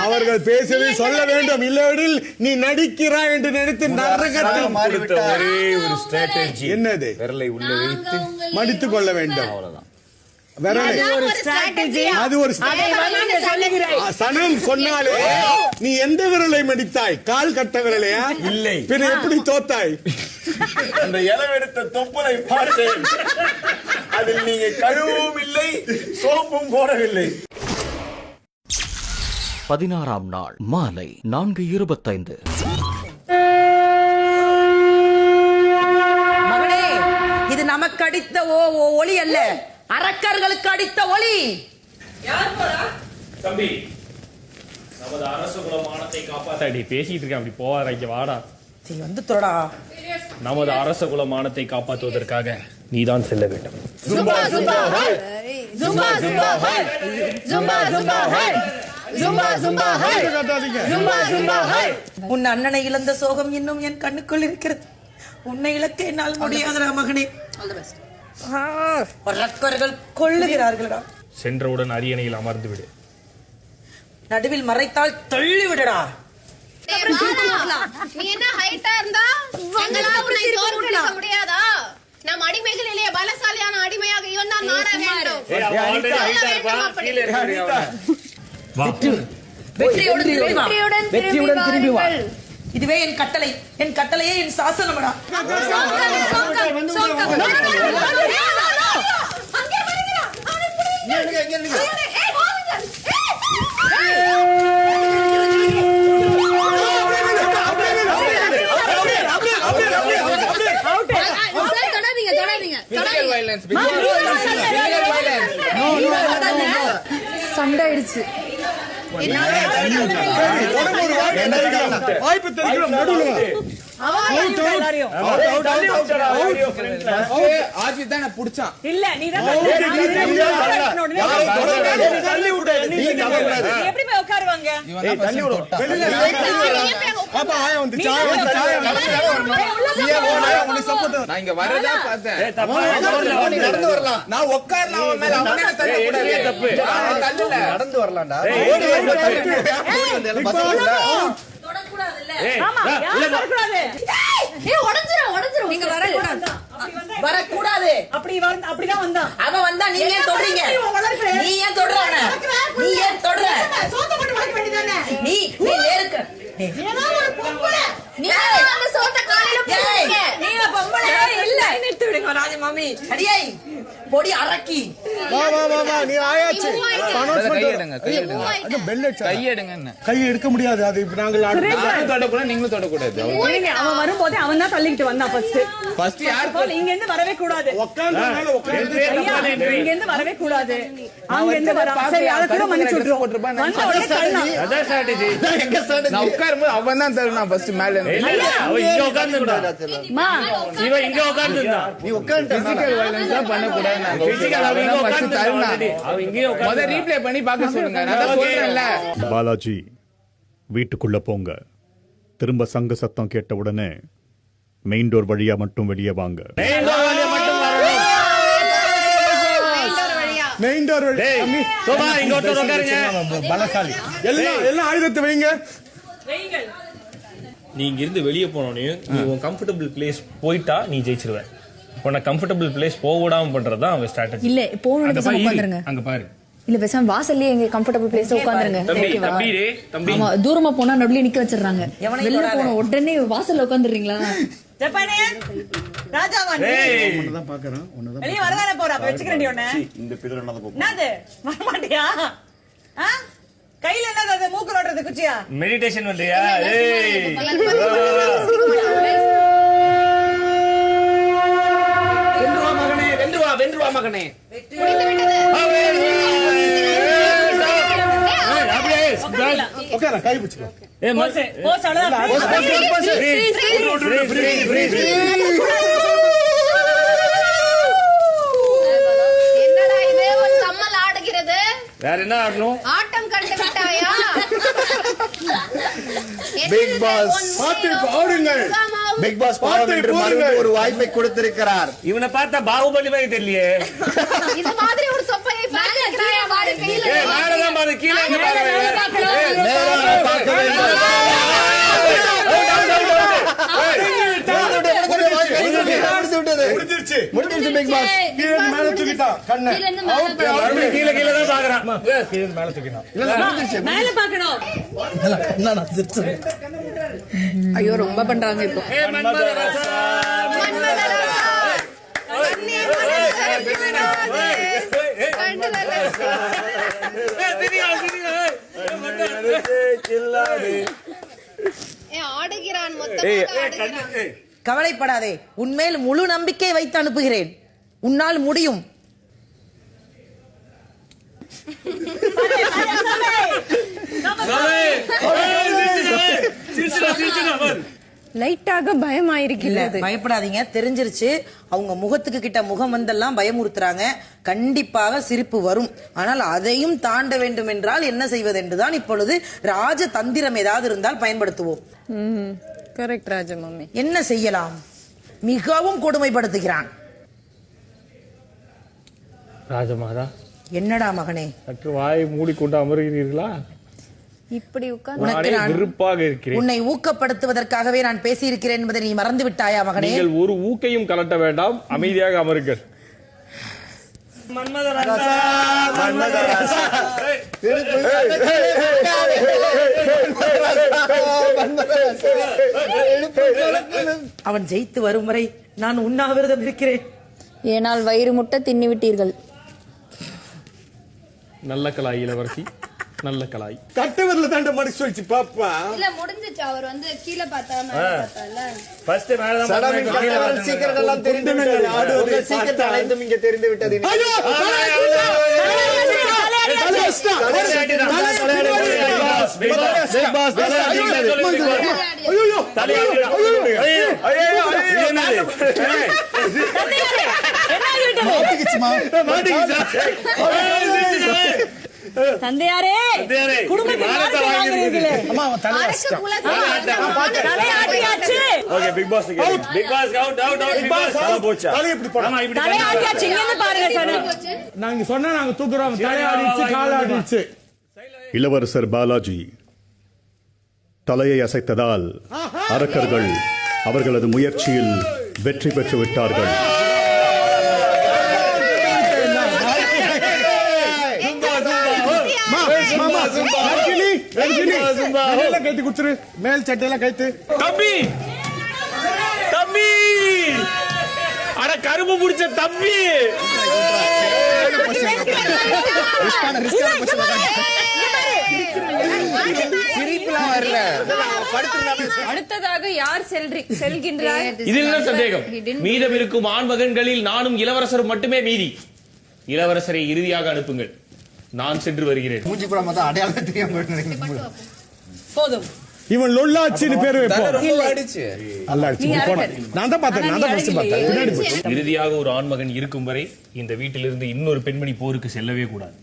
அவர்கள் பேசவே சொல்ல வேண்டும். இல்லையெனில் நீ நடிக்கிறாய் என்று நினைத்து நரகத்தில் என்னது விரலை உள்ள வைத்து மடித்துக் கொள்ள வேண்டும். சனம் சொன்னாலே நீ எந்த விரலை மடித்தாய்? கால் கட்ட விரலையா? இல்லை. பின்ன எப்படி தோத்தாய்? அந்த இளவெடுத்த தொப்புளை பார்த்தேன். அதில் நீங்க கழுவும் இல்லை, சோப்பும் போடவில்லை. 16ஆம் நாள் மாலை 4:25. மகளே, இது நமக்கு அடித்த ஒளி அல்ல, அரக்கர்களுக்கு அடித்த ஒளி. தம்பி, நமது அரச குலமானத்தை காப்பாத்தாடி பேசிட்டு இருக்கேன். அப்படி போவாரா? இங்க வாடா. வந்து தொடடா. நமது அரச குலமானத்தை காப்பாற்றுவதற்காக நீதான் செல்ல வேண்டும். Zumba Zumba high, Zumba Zumba high, Zumba Zumba high, Zumba Zumba high, Zumba Zumba high. உன் அண்ணனை இழந்த சோகம் இன்னும் என் கண்ணுக்குள் இருக்கிறது. உன்னை இழக்க என்னால் முடியாதடா மகனே. அரக்கர்கள் கொள்ளுகிறார்களா? சென்றவுடன் அரியணையில் அமர்ந்து விடு. நடுவில் மறைத்தால் தள்ளி விடடா. நீ என்ன ஹைட்டா இருந்தா எங்களால உன்னை தோற்கடிக்க முடியாதா? நம் அடிமைகள் இல்லையே, பலசாலியான அடிமையாக இவன் தான் மாற வேண்டும். வெற்றியுடன் திரும்பி வா. இதுவே என் கட்டளை. என் கட்டளையே என் சாசனமடா. சண்டை ஆயிடுச்சு. வாய்ப்பு தெரியும். புடிச்சான் இல்ல நீதான் எப்படி போய் உட்காருவாங்க? நான் இங்க வரதா பார்த்தேன். நடந்து வரலாம். நான் உட்காரலாம். நடந்து வரலாம்டா. தொடக்கூடாதுல்ல. ஆமா, யாரும் வரக்கூடாது. நீங்க வரக்கூடாது. வரக்கூடாது. அப்படிதான் வந்தான். அவன் வந்தா நீங்க ஏன் தொடுறீங்க? நீ ஏன் தொடுற அவனை? நீ ஏன் தொடுற? நீ நேருக்கு பொடி அரக்கி கை எடுக்க முடியாது. அது இப்ப நாங்கள் நீங்களும் தொடக்கூடாது. அவன் வரும்போது அவன் தான் தள்ளிக்கிட்டு வந்தான் ஃபர்ஸ்ட். இங்க இருந்து வரவே கூடாது. இங்க இருந்து வரவே கூடாது. அங்க இருந்து வர சரி அத கூட மன்னிச்சு விட்டுறோம். நான் உட்காரும்போது அவன் தான் தரணும் ஃபர்ஸ்ட் மேல இருந்து. அவன் இங்க உட்கார்ந்து இருந்தான். இவன் இங்க உட்கார்ந்து இருந்தான். நீ உட்கார்ந்து பிசிக்கல் வயலன்ஸ் தான் பண்ண கூடாது. ரீப்ளே பண்ணி பார்க்க சொல்லுங்க. நான் சொல்றேன்ல. பாலாஜி வீட்டுக்குள்ள போங்க. திரும்ப சங்க சத்தம் கேட்ட உடனே மெயின் டோர் வழியா மட்டும் வெளியே வாங்க. மெயின் டோர் பலசாலி. எல்லாம் ஆயுதத்தை வைங்க. நீ இங்க இருந்து வெளியே போனோனே நீ உன் கம்ஃபர்டபிள் பிளேஸ் போயிட்டா நீ ஜெயிச்சிருவ. உன்னை கம்ஃபர்டபிள் பிளேஸ் போக விடாம பண்றதுதான் அவங்க ஸ்ட்ராட்டஜி. இல்ல போனோனே உட்கார்ந்துருங்க. அங்க பாரு. இல்ல பேசாம வாசல்லயே எங்க கம்ஃபர்டபிள் பிளேஸ்ல உட்கார்ந்துருங்க. தம்பி ஆமா, தூரமா போனா நடுவுல நிக்க வச்சிடுறாங்க. வெளில போன உடனே வாசல்ல உட்கார்ந்துறீங்களா? ஜப்பானே ராஜாவான் ஒண்ணுதான் பாக்குறேன். ஒண்ணுதான் வெளிய வரதானே போற. அப்ப வெச்சுக்கறேன் ஒண்ணே. இந்த பிதற என்னது போகும். என்னது? வர மாட்டியா? கையில என்னது? அது மூக்கு ரோட்றது குச்சியா? மெடிடேஷன் பண்றியா? வென்றுவா மகனே. உட்கார கை பிடிச்சுக்கோ. என்னடா இது ஒரு கம்மல் ஆடுகிறது? வேற என்ன ஆடணும்? ஆட்டம் கண்டு விட்டாயா? பிக் பாஸ் பாத்து பாருங்கள். பிக் பாஸ் பாவம் என்று மறுபடியும் ஒரு வாய்ப்பை கொடுத்திருக்கிறார். இவனை பார்த்தா பாகுபலி மாதிரி தெரியலையே. இது மாதிரி ஒரு சொப்பையை பார்க்கறாயா? வாடி கையில மேலதான் பாரு, கீழே எங்க பாரு. முடிஞ்சிருச்சு பிக் பாஸ். கீழ மேல தூக்கிட்டான் கண்ணை. கீழே கீழே தான் பாக்குறான். கீழ மேல தூக்கிட்டான். மேல பார்க்கணும். என்னடா சிரிச்சு. ஐயோ ரொம்ப பண்றாங்க இப்போ. ஆடுகிறான் மொத்தமாக. கவலைப்படாதே, உன்மேல் முழு நம்பிக்கை வைத்து அனுப்புகிறேன். உன்னால் முடியும். லைட்டாக பயமாயிருக்கிறது. பயப்படாதீங்க, தெரிஞ்சிருச்சு. அவங்க முகத்துக்கு கிட்ட முகம் வந்தெல்லாம் பயமுறுத்துறாங்க. கண்டிப்பாக சிரிப்பு வரும். ஆனால் அதையும் தாண்ட வேண்டும் என்றால் என்ன செய்வது என்றுதான் இப்பொழுது ராஜ தந்திரம் ஏதாவது இருந்தால் பயன்படுத்துவோம். கரெக்ட் ராஜா மம்மி. என்ன செய்யலாம்? மிகவும் கொடுமைப்படுத்துகிறான். ராஜமாதா, என்னடா மகனே, சற்று வாயை மூடிக்கொண்டு அமர்கிறீர்களா? இப்படி உனக்கு நான் விருப்பாக இருக்கிறேன். உன்னை ஊக்கப்படுத்துவதற்காகவே நான் பேசியிருக்கிறேன் என்பதை நீ மறந்து விட்டாயா மகனே? நீங்கள் ஒரு ஊக்கையும் கலட்ட வேண்டாம், அமைதியாக அமருங்கள். அவன் ஜெயித்து வரும் வரை நான் உண்ணாவிரதம் இருக்கிறேன். ஏனால் வயிறு முட்டை தின்னி விட்டீர்கள். நல்ல கலாய் இளவரசி, நல்ல கலாய். கட்டவர்ல தாண்ட மடிச்சு வச்சு பாப்பா. இல்ல முடிஞ்சிச்சு. அவர் வந்து கீழ பார்த்தா மேல பார்த்தால. ஃபர்ஸ்ட் மேல தான் பார்த்தா. சீக்கிரம் எல்லாம் தெரிந்து விட்டது. ஆடுவது சீக்கிரம் அனைத்தும் இங்கே தெரிந்து விட்டது. தந்தையாரே, குடும்பத்தை வாங்குறீர்களே. அம்மா அவன் தலைய தலையாட்டியாச்சு. Okay, big boss out. Big boss out out out. Big boss போச்சு. தலைய இப்படி போடு. ஆமா, இப்படி தலையாட்டியாச்சு. இங்க இருந்து பாருங்க சார். நாங்க சொன்னா நாங்க தூக்குறோம். தலைய ஆடிச்சு, கால் ஆடிச்சு. இளவரசர் பாலாஜி தலையை அசைத்ததால் அரக்கர்கள் அவர்களது முயற்சியில் வெற்றி பெற்று விட்டார்கள். மேல் சட்டையெல்லாம் கைத்து தம்பி தம்பி அட கரும்பு பிடிச்ச தம்பி. அடுத்ததாக யார் செல்கின்றார்? இதில் என்ன சந்தேகம்? மீதம் இருக்கும் ஆண் மகன்களில் நானும் இளவரசர் மட்டுமே மீதி. இளவரசரை இறுதியாக அனுப்புங்கள், நான் சென்று வருகிறேன். போதும். இவன் லொல்லாச்சின்னு பேரு இறுதியாக ஒரு ஆண்மகன் இருக்கும் வரை இந்த வீட்டிலிருந்து இன்னொரு பெண்மணி போருக்கு செல்லவே கூடாது.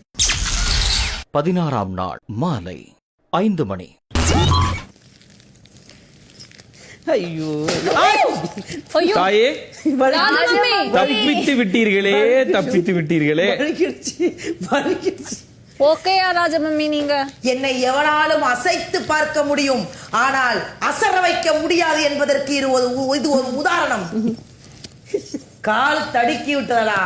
16ஆம் நாள் மாலை 5 மணி. ஐயோ தாயே, தப்பித்து விட்டீர்களே, தப்பித்து விட்டீர்களே. ஓகேயா ராஜமம்மி, நீங்க என்னை எவனாலும் அசைத்து பார்க்க முடியும், ஆனால் அசர வைக்க முடியாது என்பதற்கு இது ஒரு உதாரணம். கால் தடுக்கி விட்டதடா,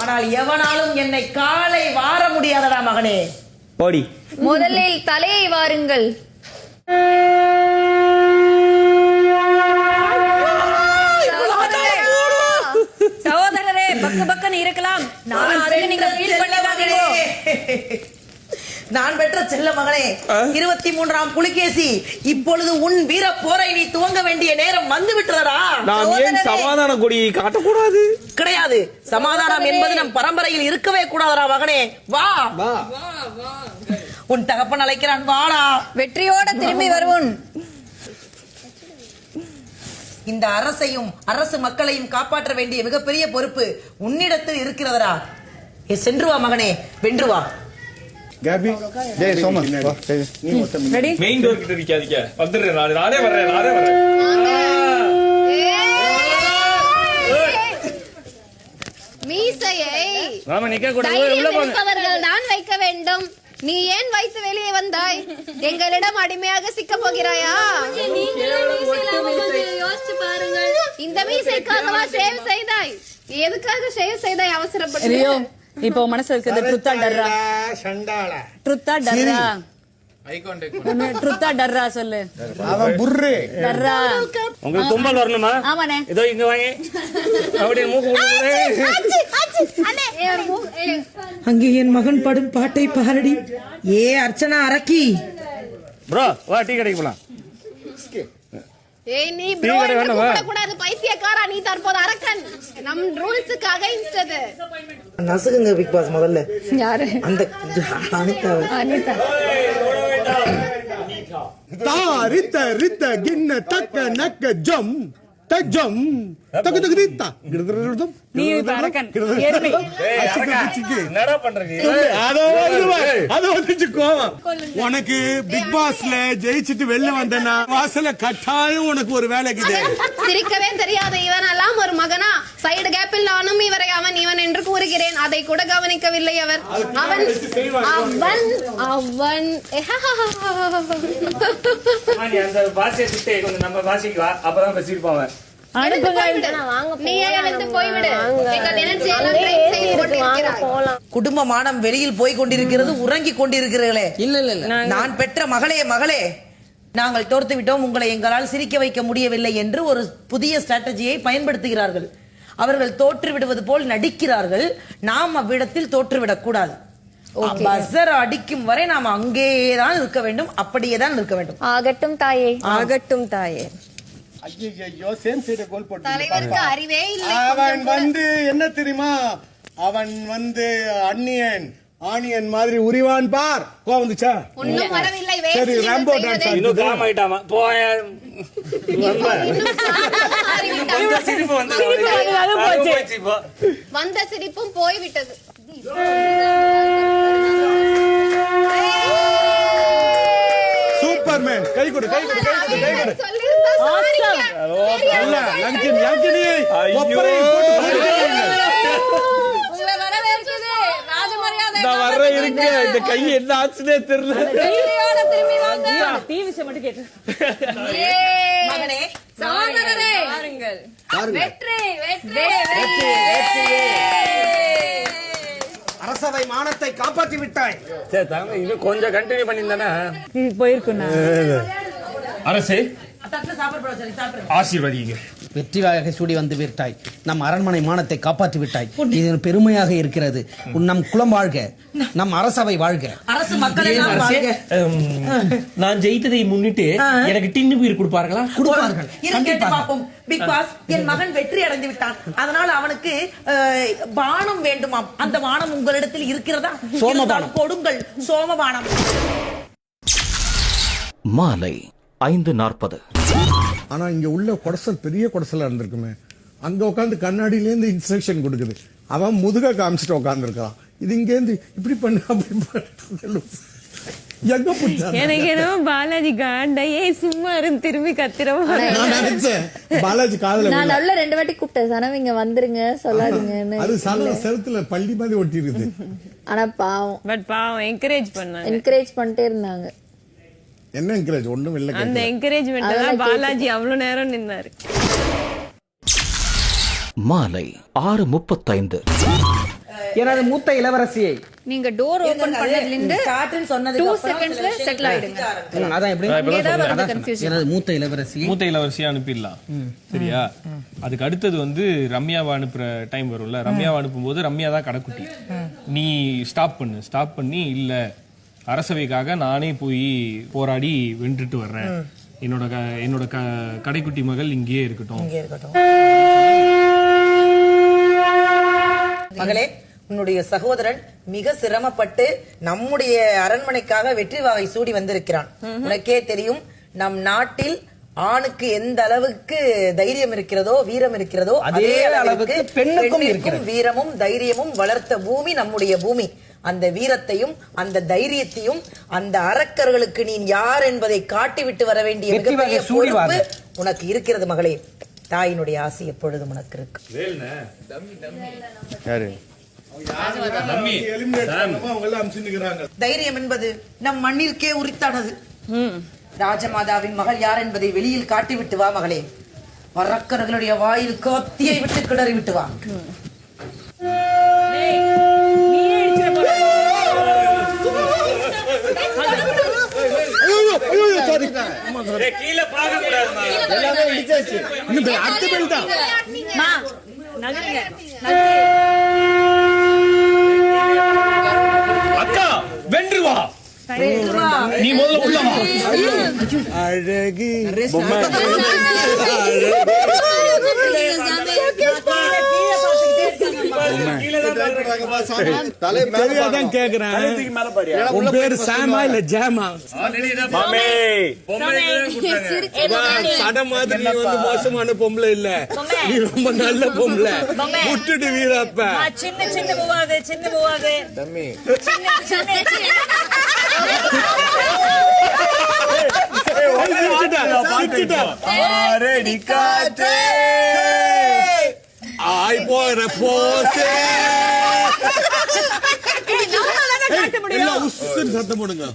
ஆனால் எவனாலும் என்னை காலை வார முடியாதடா மகனே. போடி. முதலில் தலையை வாருங்கள். சகோதரரே, பக்க பக்கன்னு இருக்கலாம், நான் பெற்ற செல்ல மகனே, 23ஆம் புலிகேசி, இப்பொழுது உன் வீர போரை நீ துவங்க வேண்டிய நேரம் வந்து விட்டதடா. நாம் ஏன் சமாதான கொடியை காட்டக்கூடாது? கிடையாது, சமாதானம் என்பது நம் பரம்பரையில் இருக்கவே கூடாதடா மகனே. வா, உன் தகப்பன் அழைக்கிறான், வாடா. வெற்றியோட திரும்பி வருவோம். இந்த அரசையும் அரசு மக்களையும் காப்பாற்ற வேண்டிய மிகப்பெரிய பொறுப்பு உன்னிடத்தில் இருக்கிறதா. சென்று வா மகனே, வென்று வா. மெயின் டோர் கிட்ட நிக்காதீங்க, வந்துடுறேன், நானே வர்றேன். மீசையை இருப்பவர்கள் தான் வைக்க வேண்டும். நீ ஏன் வைத்து வெளியே வந்தாய்? எங்களிடம் அடிமையாக சிக்க போகிறாயா? யோசிச்சு பாருங்கள். இந்த மீசைக்காகவா சேவ் செய்தாய்? எதுக்காக சேவ் செய்தாய் அவசரப்பட்டு? இப்போ மனசுல இருக்கிறது ட்ருத்தா டர்ரா? ட்ருத்தா டர்ரா? ட்ருத்தா டர்ரா சொல்லு. அவன் புர்ரே டர்ரா. உங்களுக்கு தும்பல் வரணுமா? ஆமாண்ணே. இதோ இங்க வாங்க. அப்படியே மூக்கு அங்கே என் மகன் படும் பாட்டை பாரடி. ஏ அர்ச்சனா அரக்கி. ப்ரோ, வா டீ கடைக்கு போலாம். ஏய், நீ ப்ரோ என்று கூப்பிட கூடாது, பைத்தியக்காரா. நீ தற்போது அரக்கன். நம் ரூல்ஸ்க்கு அகைன்ஸ்ட் அது. நசுகுங்க பிக் பாஸ் முதல்ல. யாரு? அந்த அனிதா. தாரித்த ரித்த கிண்ண தக்க நக்க ஜம் தஜம் தக்க தக்க ரித்த நீ அரக்கன் எருமை. என்னடா பண்றீங்க? அது வந்துச்சு கோவம். உனக்கு பிக் பாஸ்ல ஜெயிச்சிட்டு வெளில வந்தேன்னா வாசல கட்டாயம் உனக்கு ஒரு வேலைக்குது. சிரிக்கவே தெரியாத இவன் எல்லாம் ஒரு மகனா? சைடு கேப்பில் நானும் இவரை அவன் இவன் என்று கூறுகிறேன், அதை கூட கவனிக்கவில்லை அவர். அவன் அவன் அவன் அந்த பாஷையை விட்டு கொஞ்சம் நம்ம பாஷைக்கு வா, அப்பதான் பேசிருப்பாங்க. குடும்ப மானம் வெளியில் போய் கொண்டிருக்கிறது, உறங்கி கொண்டிருக்கிறீர்களே. இல்ல, நான் பெற்ற மகளே, நாங்கள் தோர்த்து விட்டோம், உங்களை எங்களால் சிரிக்க வைக்க முடியவில்லை என்று ஒரு புதிய ஸ்ட்ராட்டஜியை பயன்படுத்துகிறார்கள். அவர்கள் தோற்று விடுவது போல் நடிக்கிறார்கள். நாம் அவ்விடத்தில் தோற்றுவிடக் கூடாது. பஸர் அடிக்கும் வரை நாம் அங்கேதான் இருக்க வேண்டும், அப்படியேதான் இருக்க வேண்டும். ஆகட்டும் தாயே, ஆகட்டும் தாயே. ஐயோ, சேம் சைடு கோல் போட்டு தலைவருக்கு அறிவே இல்லை. அவன் வந்து என்ன தெரியுமா, அவன் வந்து ஆனியன் மாதிரி உரிவான் பார். கோவம் வந்துச்சா? ஒண்ணும் வரவில்லை. சரி, ராம்போ டான்ஸ் இன்னும் காம் ஆயிட்டாமா. போய வந்த சிரிப்பும் போய்விட்டது. சூப்பர்மேன். கை கொடு. இந்த கை என்ன ஆச்சுன்னே தெரியல. அந்த டீ விஷயம் மட்டும் கேட்டு மகனே சகோதரரே வாருங்கள். வெற்றி வெற்றி அரசவை மானத்தை காப்பாற்றி விட்டாய். இன்னும் கொஞ்சம் கண்டினியூ பண்ணியிருந்தானே போயிருக்குண்ணா. அரசே ஆசீர்வதிங்க. வெற்றிவாக சூடி வந்து விட்டாய். நம் அரண்மனை மானத்தை காப்பாற்றி விட்டாய். இது பெருமையாக இருக்கிறது. நம் குலம் வாழ்க, நம் அரசவை வாழ்க. அரசு மக்களை நான் ஜெயித்ததை முன்னிட்டு எனக்கு டின்னு பீர் கொடுப்பார்களா? கொடுப்பார்கள். பார்ப்போம். பிக் பாஸ், என் மகன் வெற்றி அடைந்து விட்டான், அதனால் அவனுக்கு பானம் வேண்டுமாம். அந்த பானம் உங்களிடத்தில் இருக்கிறதா? சோமபானம் கொடுங்கள். சோமபானம். மாலை 5:40. ஆனா இங்க உள்ள குடசல் பெரிய குடசலா இருந்திருக்குமே, அங்க உட்காந்து கண்ணாடியிலேருந்து இன்ஸ்ட்ரக்ஷன் கொடுக்குது. அவன் முதுக காமிச்சிட்டு உட்காந்துருக்கான். இது இங்கேருந்து இப்படி பண்ணு அப்படி பண்ணு. எங்க போச்சான்? எனக்கு என்னவோ பாலாஜி காண்டையே சும்மா இருந்து திரும்பி கத்திரமா. நான் நினைச்சேன் பாலாஜி காதுல. நான் நல்ல 2 வாட்டி கூப்பிட்டேன், சனவ இங்க வந்துருங்க சொல்லாதீங்கன்னு. அது சால செவுத்துல பள்ளி மாதிரி ஒட்டி இருக்குது. ஆனா பாவம். பட் பாவம் என்கரேஜ் பண்ணாங்க. என்கரேஜ் பண்ணிட்டே இருந்தாங்க. என்ன என்கரேஜ்? ஒண்ணும் இல்ல. அந்த என்கரேஜ்மென்ட் தான் பாலாஜி அவ்வளவு நேரம் நின்னாரு. மாலை 6:35. எனது மூத்த இளவரசியை நீங்க டோர் ஓபன் பண்ணதுல இருந்து ஸ்டார்ட்னு சொன்னதுக்கு 2 அப்புறம் செகண்ட்ஸ்ல செட்டில் ஆயிடுங்க. அதான் எப்படி எனது மூத்த இளவரசியை அனுப்பிடலாம். சரியா? அதுக்கு அடுத்தது வந்து ரம்யாவை அனுப்புற டைம் வரும்ல, ரம்யாவை அனுப்பும்போது ரம்யா தான் கடைக்குட்டி. நீ ஸ்டாப் பண்ணி இல்ல அரசவைக்காக நானே போய் போராடி வென்றுட்டு வர்றேன், என்னோட கடைக்குட்டி மகள் இங்கேயே இருக்கட்டும். மகளே, உன்னுடைய சகோதரன் மிக சிரமப்பட்டு நம்முடைய அரண்மனைக்காக வெற்றி வாகை சூடி வந்திருக்கிறான். உனக்கே தெரியும், நம் நாட்டில் ஆணுக்கு எந்த அளவுக்கு தைரியம் இருக்கிறதோ, வீரம் இருக்கிறதோ, அதே அளவுக்கு பெண்ணுக்கும் வீரமும் தைரியமும் வளர்த்த பூமி நம்முடைய பூமி. அந்த வீரத்தையும் அந்த தைரியத்தையும் அந்த அரக்கர்களுக்கு நீ யார் என்பதை காட்டிவிட்டு வர வேண்டிய மிகப்பெரிய பொறுப்பு உனக்கு இருக்கிறது மகளே. தாயினுடைய ஆசை எப்பொழுதும் உனக்கு இருக்கு. தைரியம் என்பது நம் மண்ணிற்கே உரித்தானது. ராஜமாதாவின் மகள் யார் என்பதை வெளியில் காட்டிவிட்டு வா மகளே. அரக்கர்களுடைய வாயில் கத்தியை விட்டு கிளறி விட்டு வா. அக்கா வென்று வா, நீ முதல்ல உள்ள வா. அழகி உன் பேரு சாமா இல்ல ஜாமா? சட மாதிரி நீ வந்து மோசமான பொம்பளை இல்ல, நீ ரொம்ப நல்ல பொம்பளை. விட்டுட்டு வீரப்ப சின்ன பூவாது தம்பி ஆய் போற போசே சத்தம் போடுங்க.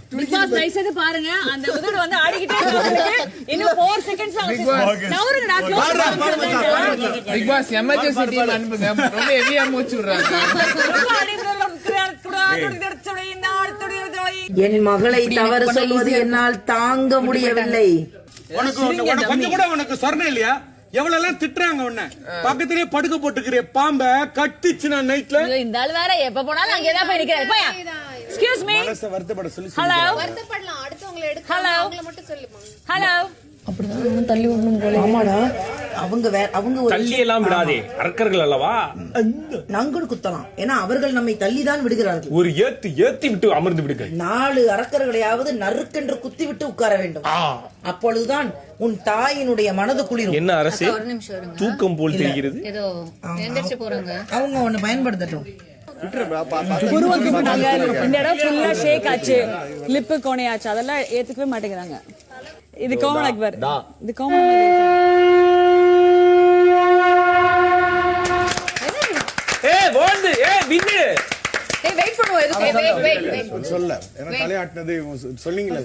பாருங்க, அந்த உதடு வந்து ஆடிக்கிட்டே இருக்கு. இன்னும் 4 செகண்ட்ஸ் நவருங்கடா. பிக் பாஸ் எமர்ஜென்சி டீம் அனுப்புங்க. ரொம்ப ஹெவியா மூச்சு விடுறாங்க. என் மகளை தவறு சொல்வது என்னால் தாங்க முடியவில்லை. கொஞ்சம் கூட உனக்கு சொரணை இல்லையா? எவ்வளவு எல்லாம் திட்டுறாங்க உன்ன. பக்கத்திலேயே படுக்க போட்டுக்கிற பாம்ப கட்டிச்சுனா நைட்ல. இந்த ஆள் வேற எப்ப போனாலும் அங்கே தான் போய் நிக்கிறாரு. போயா. Excuse me. மனச வருத்தப்பட சொல்லி. ஹலோ. வருத்தப்படலாம், அடுத்தவங்களை எடுக்க. ஹலோ. அவங்கள மட்டும் சொல்லுமா. ஹலோ. அப்படிதான் தள்ளி விடணும் போல. ஆமாடா, அவங்க ஒரு தள்ளி எல்லாம் விடாதே, அரக்கர்கள் அல்லவா? நாங்கள் குத்தலாம். ஏன்னா அவர்கள் நம்மை தள்ளிதான் விடுகிறார்கள். ஒரு ஏத்தி விட்டு அமர்ந்து விடுங்க. 4 அரக்கர்களையாவது நறுக்கென்று குத்தி விட்டு உட்கார வேண்டும். அப்பொழுதுதான் உன் தாயினுடைய மனது குளிரும். என்ன அரசே, தூக்கம் போல் தெரிகிறது. ஏதோ எந்திரச்சு போறாங்க. அவங்க ஒண்ணு பயன்படுத்தட்டும். இந்த இடம் ஃபுல்லா ஷேக் ஆச்சு, லிப்பு கோணையாச்சு, அதெல்லாம் ஏத்துக்கவே மாட்டேங்கிறாங்க. இது கோமன் அக்பர், இது கோமன். ஏய் வந்து, ஏய் வின்னு. ஏய் வெயிட் பண்ணுங்க, சொல்ல ஏன்னா தலையாட்டினது சொன்னீங்களே.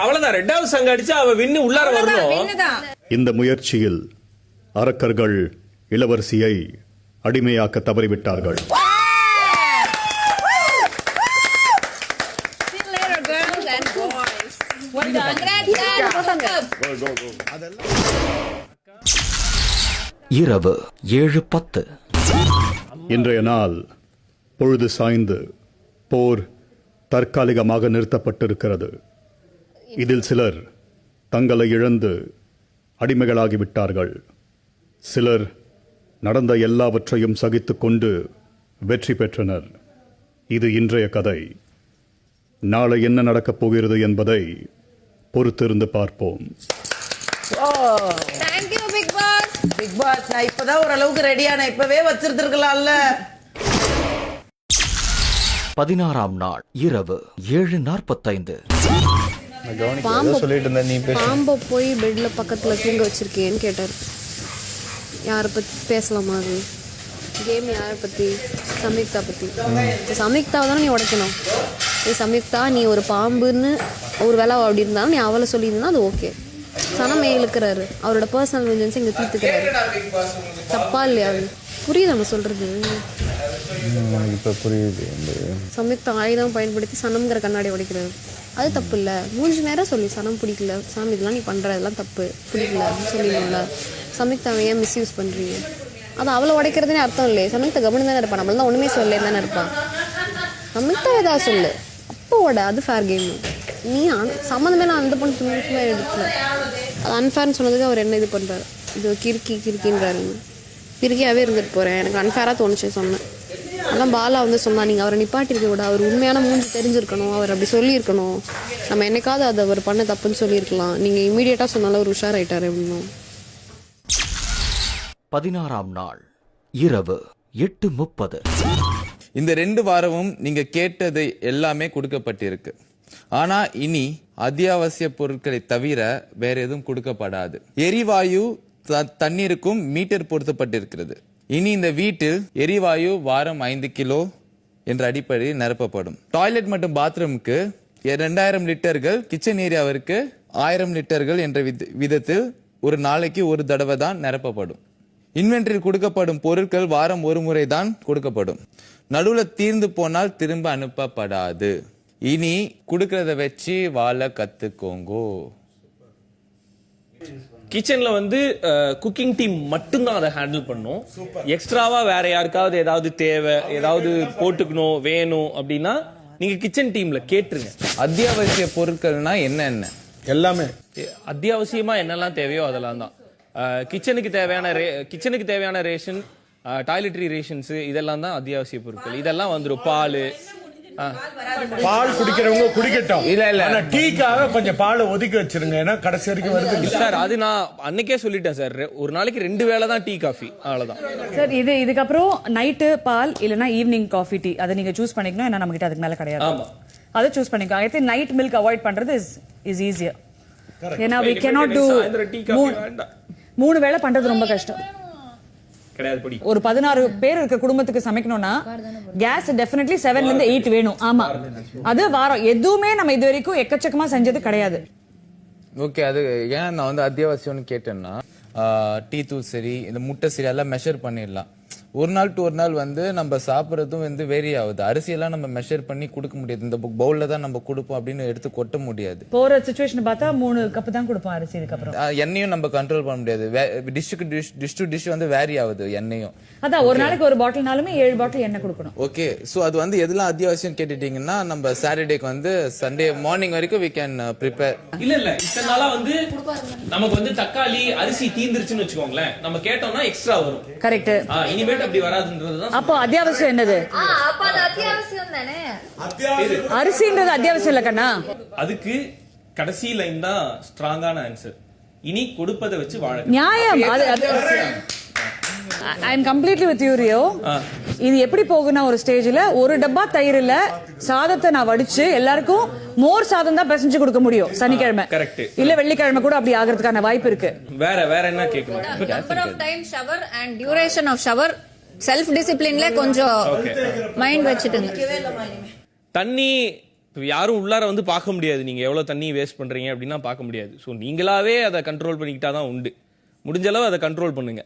அவ்வளவுதான், ரெண்டாவது சங்க அடிச்சு அவ வின்னு உள்ளார வரணும். இந்த முயற்சியில் அரக்கர்கள் இளவரசியை அடிமையாக்க தவறிவிட்டார்கள். இரவு 7:10. இன்றைய நாள் பொழுது சாய்ந்து போர் தற்காலிகமாக நிறுத்தப்பட்டிருக்கிறது. இதில் சிலர் தங்களை இழந்து அடிமைகளாகிவிட்டார்கள். சிலர் நடந்த எல்லாவற்றையும் சகித்துக் கொண்டு வெற்றி பெற்றனர். இது இன்றைய கதை. நாளை என்ன நடக்கப் போகிறது என்பதை பொறுத்திருந்து பார்ப்போம். பிக் பாஸ் நான் இப்பதான் ஓரளவுக்கு ரெடியான, இப்பவே வச்சிருந்திருக்கலாம்ல. 16ஆம் நாள் இரவு 7:45. பாம்பை போய் பெட்ல பக்கத்துல தூங்க வச்சிருக்கேன்னு கேட்டாரு. யாரை பத்தி பேசலாமா? அது கேம் யாரை பத்தி? சம்யுக்தா பத்தி. சம்யுக்தாவை தானே நீ உடைக்கணும். சம்யுக்தா நீ ஒரு பாம்புன்னு ஒரு வேலை அப்படி இருந்தாலும் நீ அவளை சொல்லியிருந்தா அது ஓகே. சனம் இழுக்கிறாரு, அவரோட பர்சனல் வெஞ்சன்ஸ் இங்க தீர்த்துக்கிறாரு. தப்பா இல்லையா? அது புரியுது நம்ம சொல்றது. இப்ப புரியுது. சம்யுக்தா ஆயுதம் பயன்படுத்தி சனம்ங்கிற கண்ணாடி உடைக்கிறாரு. அது தப்பு இல்லை. 3 நேரம் சொல்லி சனம் பிடிக்கல சாமி, இதெல்லாம் நீ பண்ற இதெல்லாம் தப்பு, பிடிக்கல அப்படின்னு சொல்லிடல. சம்யுக்தாவை ஏன் மிஸ்யூஸ் பண்றீங்க? அது அவளை உடைக்கிறதுனே அர்த்தம் இல்லையே. சம்யுக்தா கவனம் தானே இருப்பான், நம்மளாம் ஒண்ணுமே சொல்லல தானே இருப்பான். சம்யுக்தா ஏதாவது சொல்லு, அப்போட அது ஃபேர் கேம். நீ சம்மந்தமே நான் அந்த பொண்ணு நிமிஷமே எடுக்கல. அது அன்ஃபேர்னு சொன்னதுக்கு அவர் என்ன இது பண்றாரு? இது கிறுக்கின்றாரு. கிறுக்கியாவே இருந்துட்டு போறேன், எனக்கு அன்ஃபேரா தோணுச்சு சொன்னேன். அதான் பாலா வந்து சொன்னா, நீங்க அவரை நிப்பாட்டிருக்க கூட, அவர் உண்மையான மூஞ்சி தெரிஞ்சிருக்கணும், அவர் அப்படி சொல்லியிருக்கணும். நம்ம என்னைக்காவது அதை அவர் பண்ண தப்புன்னு சொல்லியிருக்கலாம். நீங்க இமீடியட்டா சொன்னாலும் ஒரு உஷாராயிட்டாரு அப்படின்னு. 16ஆம் நாள் இரவு 8:30. இந்த 2 வாரமும் நீங்க கேட்டது எல்லாமே கொடுக்கப்பட்டிருக்கு. ஆனா இனி அத்தியாவசிய பொருட்களை தவிர வேற எதுவும் கொடுக்கப்படாது. எரிவாயு தண்ணீருக்கும் மீட்டர் பொருத்தப்பட்டிருக்கிறது. இனி இந்த வீட்டில் எரிவாயு வாரம் 5 கிலோ என்ற அடிப்படையில் நிரப்பப்படும். டாய்லெட் மற்றும் பாத்ரூமுக்கு 2000 லிட்டர்கள், கிச்சன் ஏரியாவிற்கு 1000 லிட்டர்கள் என்ற விதத்தில் ஒரு நாளைக்கு ஒரு தடவை தான் நிரப்பப்படும். இன்வென்டரியில் கொடுக்கப்படும் பொருட்கள் வாரம் ஒரு முறை தான் கொடுக்கப்படும். நடுவில் தீர்ந்து போனால் திரும்ப அனுப்பப்படாது. இனி கொடுக்கறத வச்சு வாழ கத்துக்கோங்கோ. கிச்சன்ல வந்து குக்கிங் டீம் மட்டும்தான் அதை ஹேண்டில் பண்ணும். எக்ஸ்ட்ராவா வேற யாருக்காவது ஏதாவது தேவை, ஏதாவது போட்டுக்கணும் வேணும் அப்படின்னா நீங்க கிச்சன் டீம்ல கேட்டுருங்க. அத்தியாவசிய பொருட்கள்னா என்ன? எல்லாமே அத்தியாவசியமா என்னெல்லாம் தேவையோ அதெல்லாம் தான். கிச்சனுக்கு தேவையான ரேஷன், டாய்லெட்டரி ரேஷன்ஸ், இதெல்லாம் தான் அத்தியாவசிய பொருட்கள். இதெல்லாம் வந்துடும். பால் குடிக்கிறவங்க குடிக்கட்டும். இல்ல டீக்காக கொஞ்சம் பால் ஒதுக்கி வச்சிருங்க, ஏன்னா கடைசி வரைக்கும் வருது சார். அது நான் அன்னைக்கே சொல்லிட்டேன் சார், ஒரு நாளைக்கு 2 வேளை தான் டீ காஃபி, அவ்வளவுதான் சார். இதுக்கப்புறம் நைட்டு பால் இல்லைன்னா ஈவினிங் காஃபி டீ அதை நீங்க சூஸ் பண்ணிக்கணும். ஏன்னா நம்ம கிட்ட அதுக்கு மேல கிடையாது. அதை சூஸ் பண்ணிக்கோ. I think night milk avoid பண்றது இஸ் ஈஸியர். ஏன்னா we cannot do 3 வேளை பண்றது ரொம்ப கஷ்டம். ஒரு 16 பேர் இருக்க குடும்பத்துக்கு சமைக்கணும்னா கேஸ் டெஃபினெட்லி 7ல இருந்து 8 வேணும். ஆமா, அது வாரம் எதுவுமே நம்ம இது வரைக்கும் எக்கச்சக்கமா செஞ்சது கிடையாது. ஓகே, அது ஏன் நான் வந்து அத்தியாவசியம்னு கேட்டேன்னா, டீ தூள் சரி, இந்த முட்டை சரி எல்லாம் மெஷர் பண்ணிடலாம். ஒரு நாள் டு ஒரு நாள் வந்து நம்ம சாப்பிட்றதும் வந்து வேரி ஆகுது. அரிசியெல்லாம் நம்ம மெஷர் பண்ணி கொடுக்க முடியாது. இந்த பவுல்ல தான் நம்ம கொடுப்போம் அப்படின்னு எடுத்து கொட்ட முடியாது. போற சிச்சுவேஷன் பார்த்தா 3 கப் தான் கொடுப்போம் அரிசி. இதுக்கப்புறம் எண்ணெயும் நம்ம கண்ட்ரோல் பண்ண முடியாது. டிஷ் டு டிஷ் வந்து வேரி ஆகுது எண்ணெயும். அதான் ஒரு நாளைக்கு ஒரு பாட்டில்னாலுமே 7 பாட்டில் எண்ணெய் கொடுக்கணும். ஓகே, சோ அது வந்து எதெல்லாம் அத்தியாவசியம் கேட்டுட்டீங்கன்னா, நம்ம சாட்டர்டேக்கு வந்து சண்டே மார்னிங் வரைக்கும் we can prepare. இல்ல இத்தனை நாளா வந்து நமக்கு வந்து தக்காளி அரிசி தீந்துருச்சுன்னு வச்சுக்கோங்களேன், நம்ம கேட்டோம்னா எக்ஸ்ட்ரா வரும். கரெக்ட். இனிமேட் அப்படி வராதுன்றதுதான். அப்போ அத்தியாவசியம் என்னது? அப்ப அது அத்தியாவசியம் தானே. அரிசின்றது அத்தியாவசியம் இல்ல கண்ணா. அதுக்கு கடைசி லைன் தான் ஸ்ட்ராங்கான ஆன்சர். இனி கொடுப்பதை வச்சு வாழ நியாயம். I am completely with you Rio. இது எப்படி போகுன்னா, ஒரு ஸ்டேஜ்ல ஒரு டப்பா தயிர்ல சாதத்தை நான் வடிச்சு எல்லாருக்கும் மோர் சாதம் தான் பிசைஞ்சு கொடுக்க முடியும் சனிக்கிழமை. கரெக்ட். இல்ல வெள்ளிக்கிழமை கூட அப்படி ஆகிறதுக்கான வாய்ப்பு இருக்கு. வேற என்ன கேட்கணும்? Number of time shower and duration of shower self டிசிப்ளின்ல கொஞ்சம் மைண்ட் வச்சுட்டுங்க. தண்ணி யாரும் உள்ளார வந்து பார்க்க முடியாது, நீங்க எவ்வளவு தண்ணி வேஸ்ட் பண்றீங்க அப்படின்னா பார்க்க முடியாது. ஸோ நீங்களாவே அதை கண்ட்ரோல் பண்ணிக்கிட்டா தான் உண்டு. முடிஞ்ச அளவு அதை கண்ட்ரோல் பண்ணுங்க.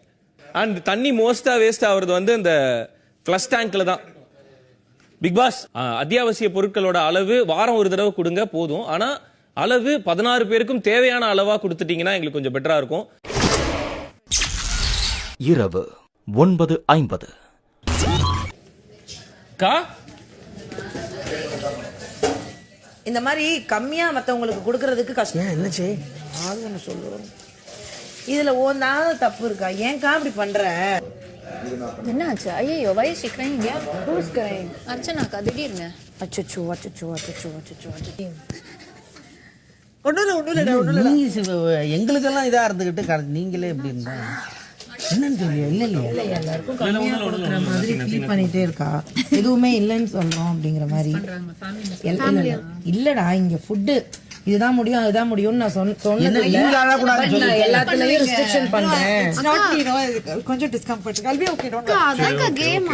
அண்ட் தண்ணி மோஸ்டா வேஸ்ட் ஆகுறது வந்து அந்த ஃப்ளஷ் டேங்க்ல தான். பிக் பாஸ், அத்தியாவசிய பொருட்களோட அளவு வாரம் ஒரு தடவை கொடுங்க போதும். ஆனா அளவு 16 பேருக்கும் தேவையான அளவா கொடுத்துட்டீங்கன்னா எங்களுக்கு கொஞ்சம் பெட்டரா இருக்கும். இரவு 9:50. இந்த மாதிரி கம்மியா மத்தவங்களுக்கு கொடுக்கறதுக்கு கஷ்டம். என்னச்சு ஆளுன்னு சொல்லுவோம். இதுல ஓந்தாத தப்பு இருக்கா? ஏன்க்கா அப்படி பண்ற? என்னாச்சு? ஐயோ, வயசு crying? Who's crying? அர்ச்சனாக்கா திடீர்னு அச்சச்சோ அச்சச்சோ அச்சச்சோ அச்சச்சோ அச்சச்சோ. எங்களுக்கெல்லாம் இதா இருந்துகிட்டு நீங்களே எப்படி இருந்தா என்னன்னு தெரியல. இல்ல எல்லாருக்கும் கம்மியா கொடுக்குற மாதிரி ஃபீல் பண்ணிட்டே இருக்கா. எதுவுமே இல்லைன்னு சொல்றோம் அப்படிங்கிற மாதிரி. இல்லடா, இங்க ஃபுட்டு இதுதான் முடியும் அதுதான் முடியும்னு நான் சொன்னது எல்லாத்துலயும் ரெஸ்ட்ரிக்ஷன் பண்றேன். கொஞ்சம் டிஸ்கம்ஃபர்ட். கல்வி ஓகே டோன்ட் அதாங்க கேம்.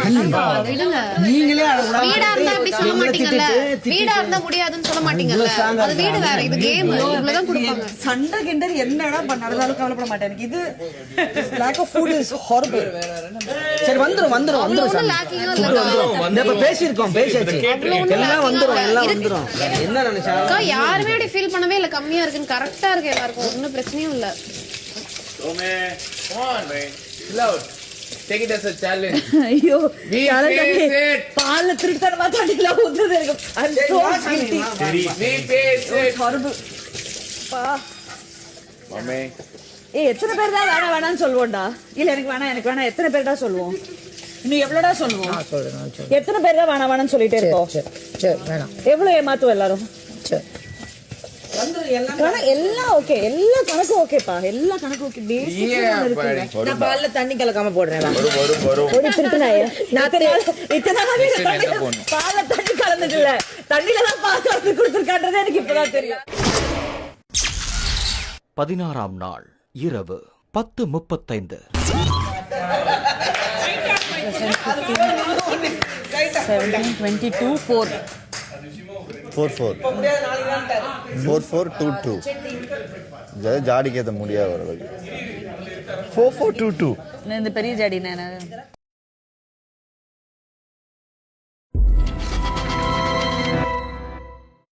விடுங்க. நீங்களே வீடா இருந்தா அப்படி சொல்ல மாட்டீங்கல்ல. வீடா இருந்தா முடியாதுன்னு சொல்ல மாட்டீங்கல்ல. அது வீடு வேற, இது கேம். இவ்வளவுதான் கொடுப்பாங்க. சண்டை கிண்டர் என்னடா பண்ணாலும் கவலைப்பட மாட்டேன். எனக்கு இது lack of food is horrible. சரி வந்துரும் நம்ம பேசியாச்சு. எல்லாம் வந்துரும். என்ன நினைச்சா யாருமே அப்படி ஃபீல் பண்ணவே இல்ல. கம்மியா இருக்குன்னு கரெக்டா இருக்கு எல்லாருக்கும். ஒன்னும் பிரச்சனையும் இல்ல. Take it as a challenge. ஐயோ, பால்ல திருட்டமா தண்ணில ஊத்துது இருக்கு. I'm so guilty. We face it. horrible. மாமே, எத்தனை பேர் தான் வேணாம்னு சொல்லுவோம்டா? இல்ல எனக்கு வேணாம் எத்தனை பேர் தான் சொல்லுவோம்? இன்னும் எவ்வளவுடா சொல்லுவோம்? எத்தனை பேர் தான் வேணாம்னு சொல்லிட்டே இருக்கோம்? சரி வேணாம். எவ்வளவு ஏமாத்துவோம் எல்லாரும்? சரி எல்லாம் ஓகே, எல்லா கணக்கும் ஓகேப்பா, எல்லா கணக்கும் ஓகே. நான் பால்ல தண்ணி கலக்காம போடுறேன். ஒரு திருட்டுனாயே இத்தனை பால்ல தண்ணி கலந்துட்டு இல்ல, தண்ணில தான் பால் கலந்து கொடுத்துருக்கான்றது எனக்கு இப்பதான் தெரியும். 16ஆம் நாள் இரவு 10:35. 17:22 4422 ஜாடிக்கு ஏற்ற முடியாது. 4422 இந்த பெரிய ஜாடி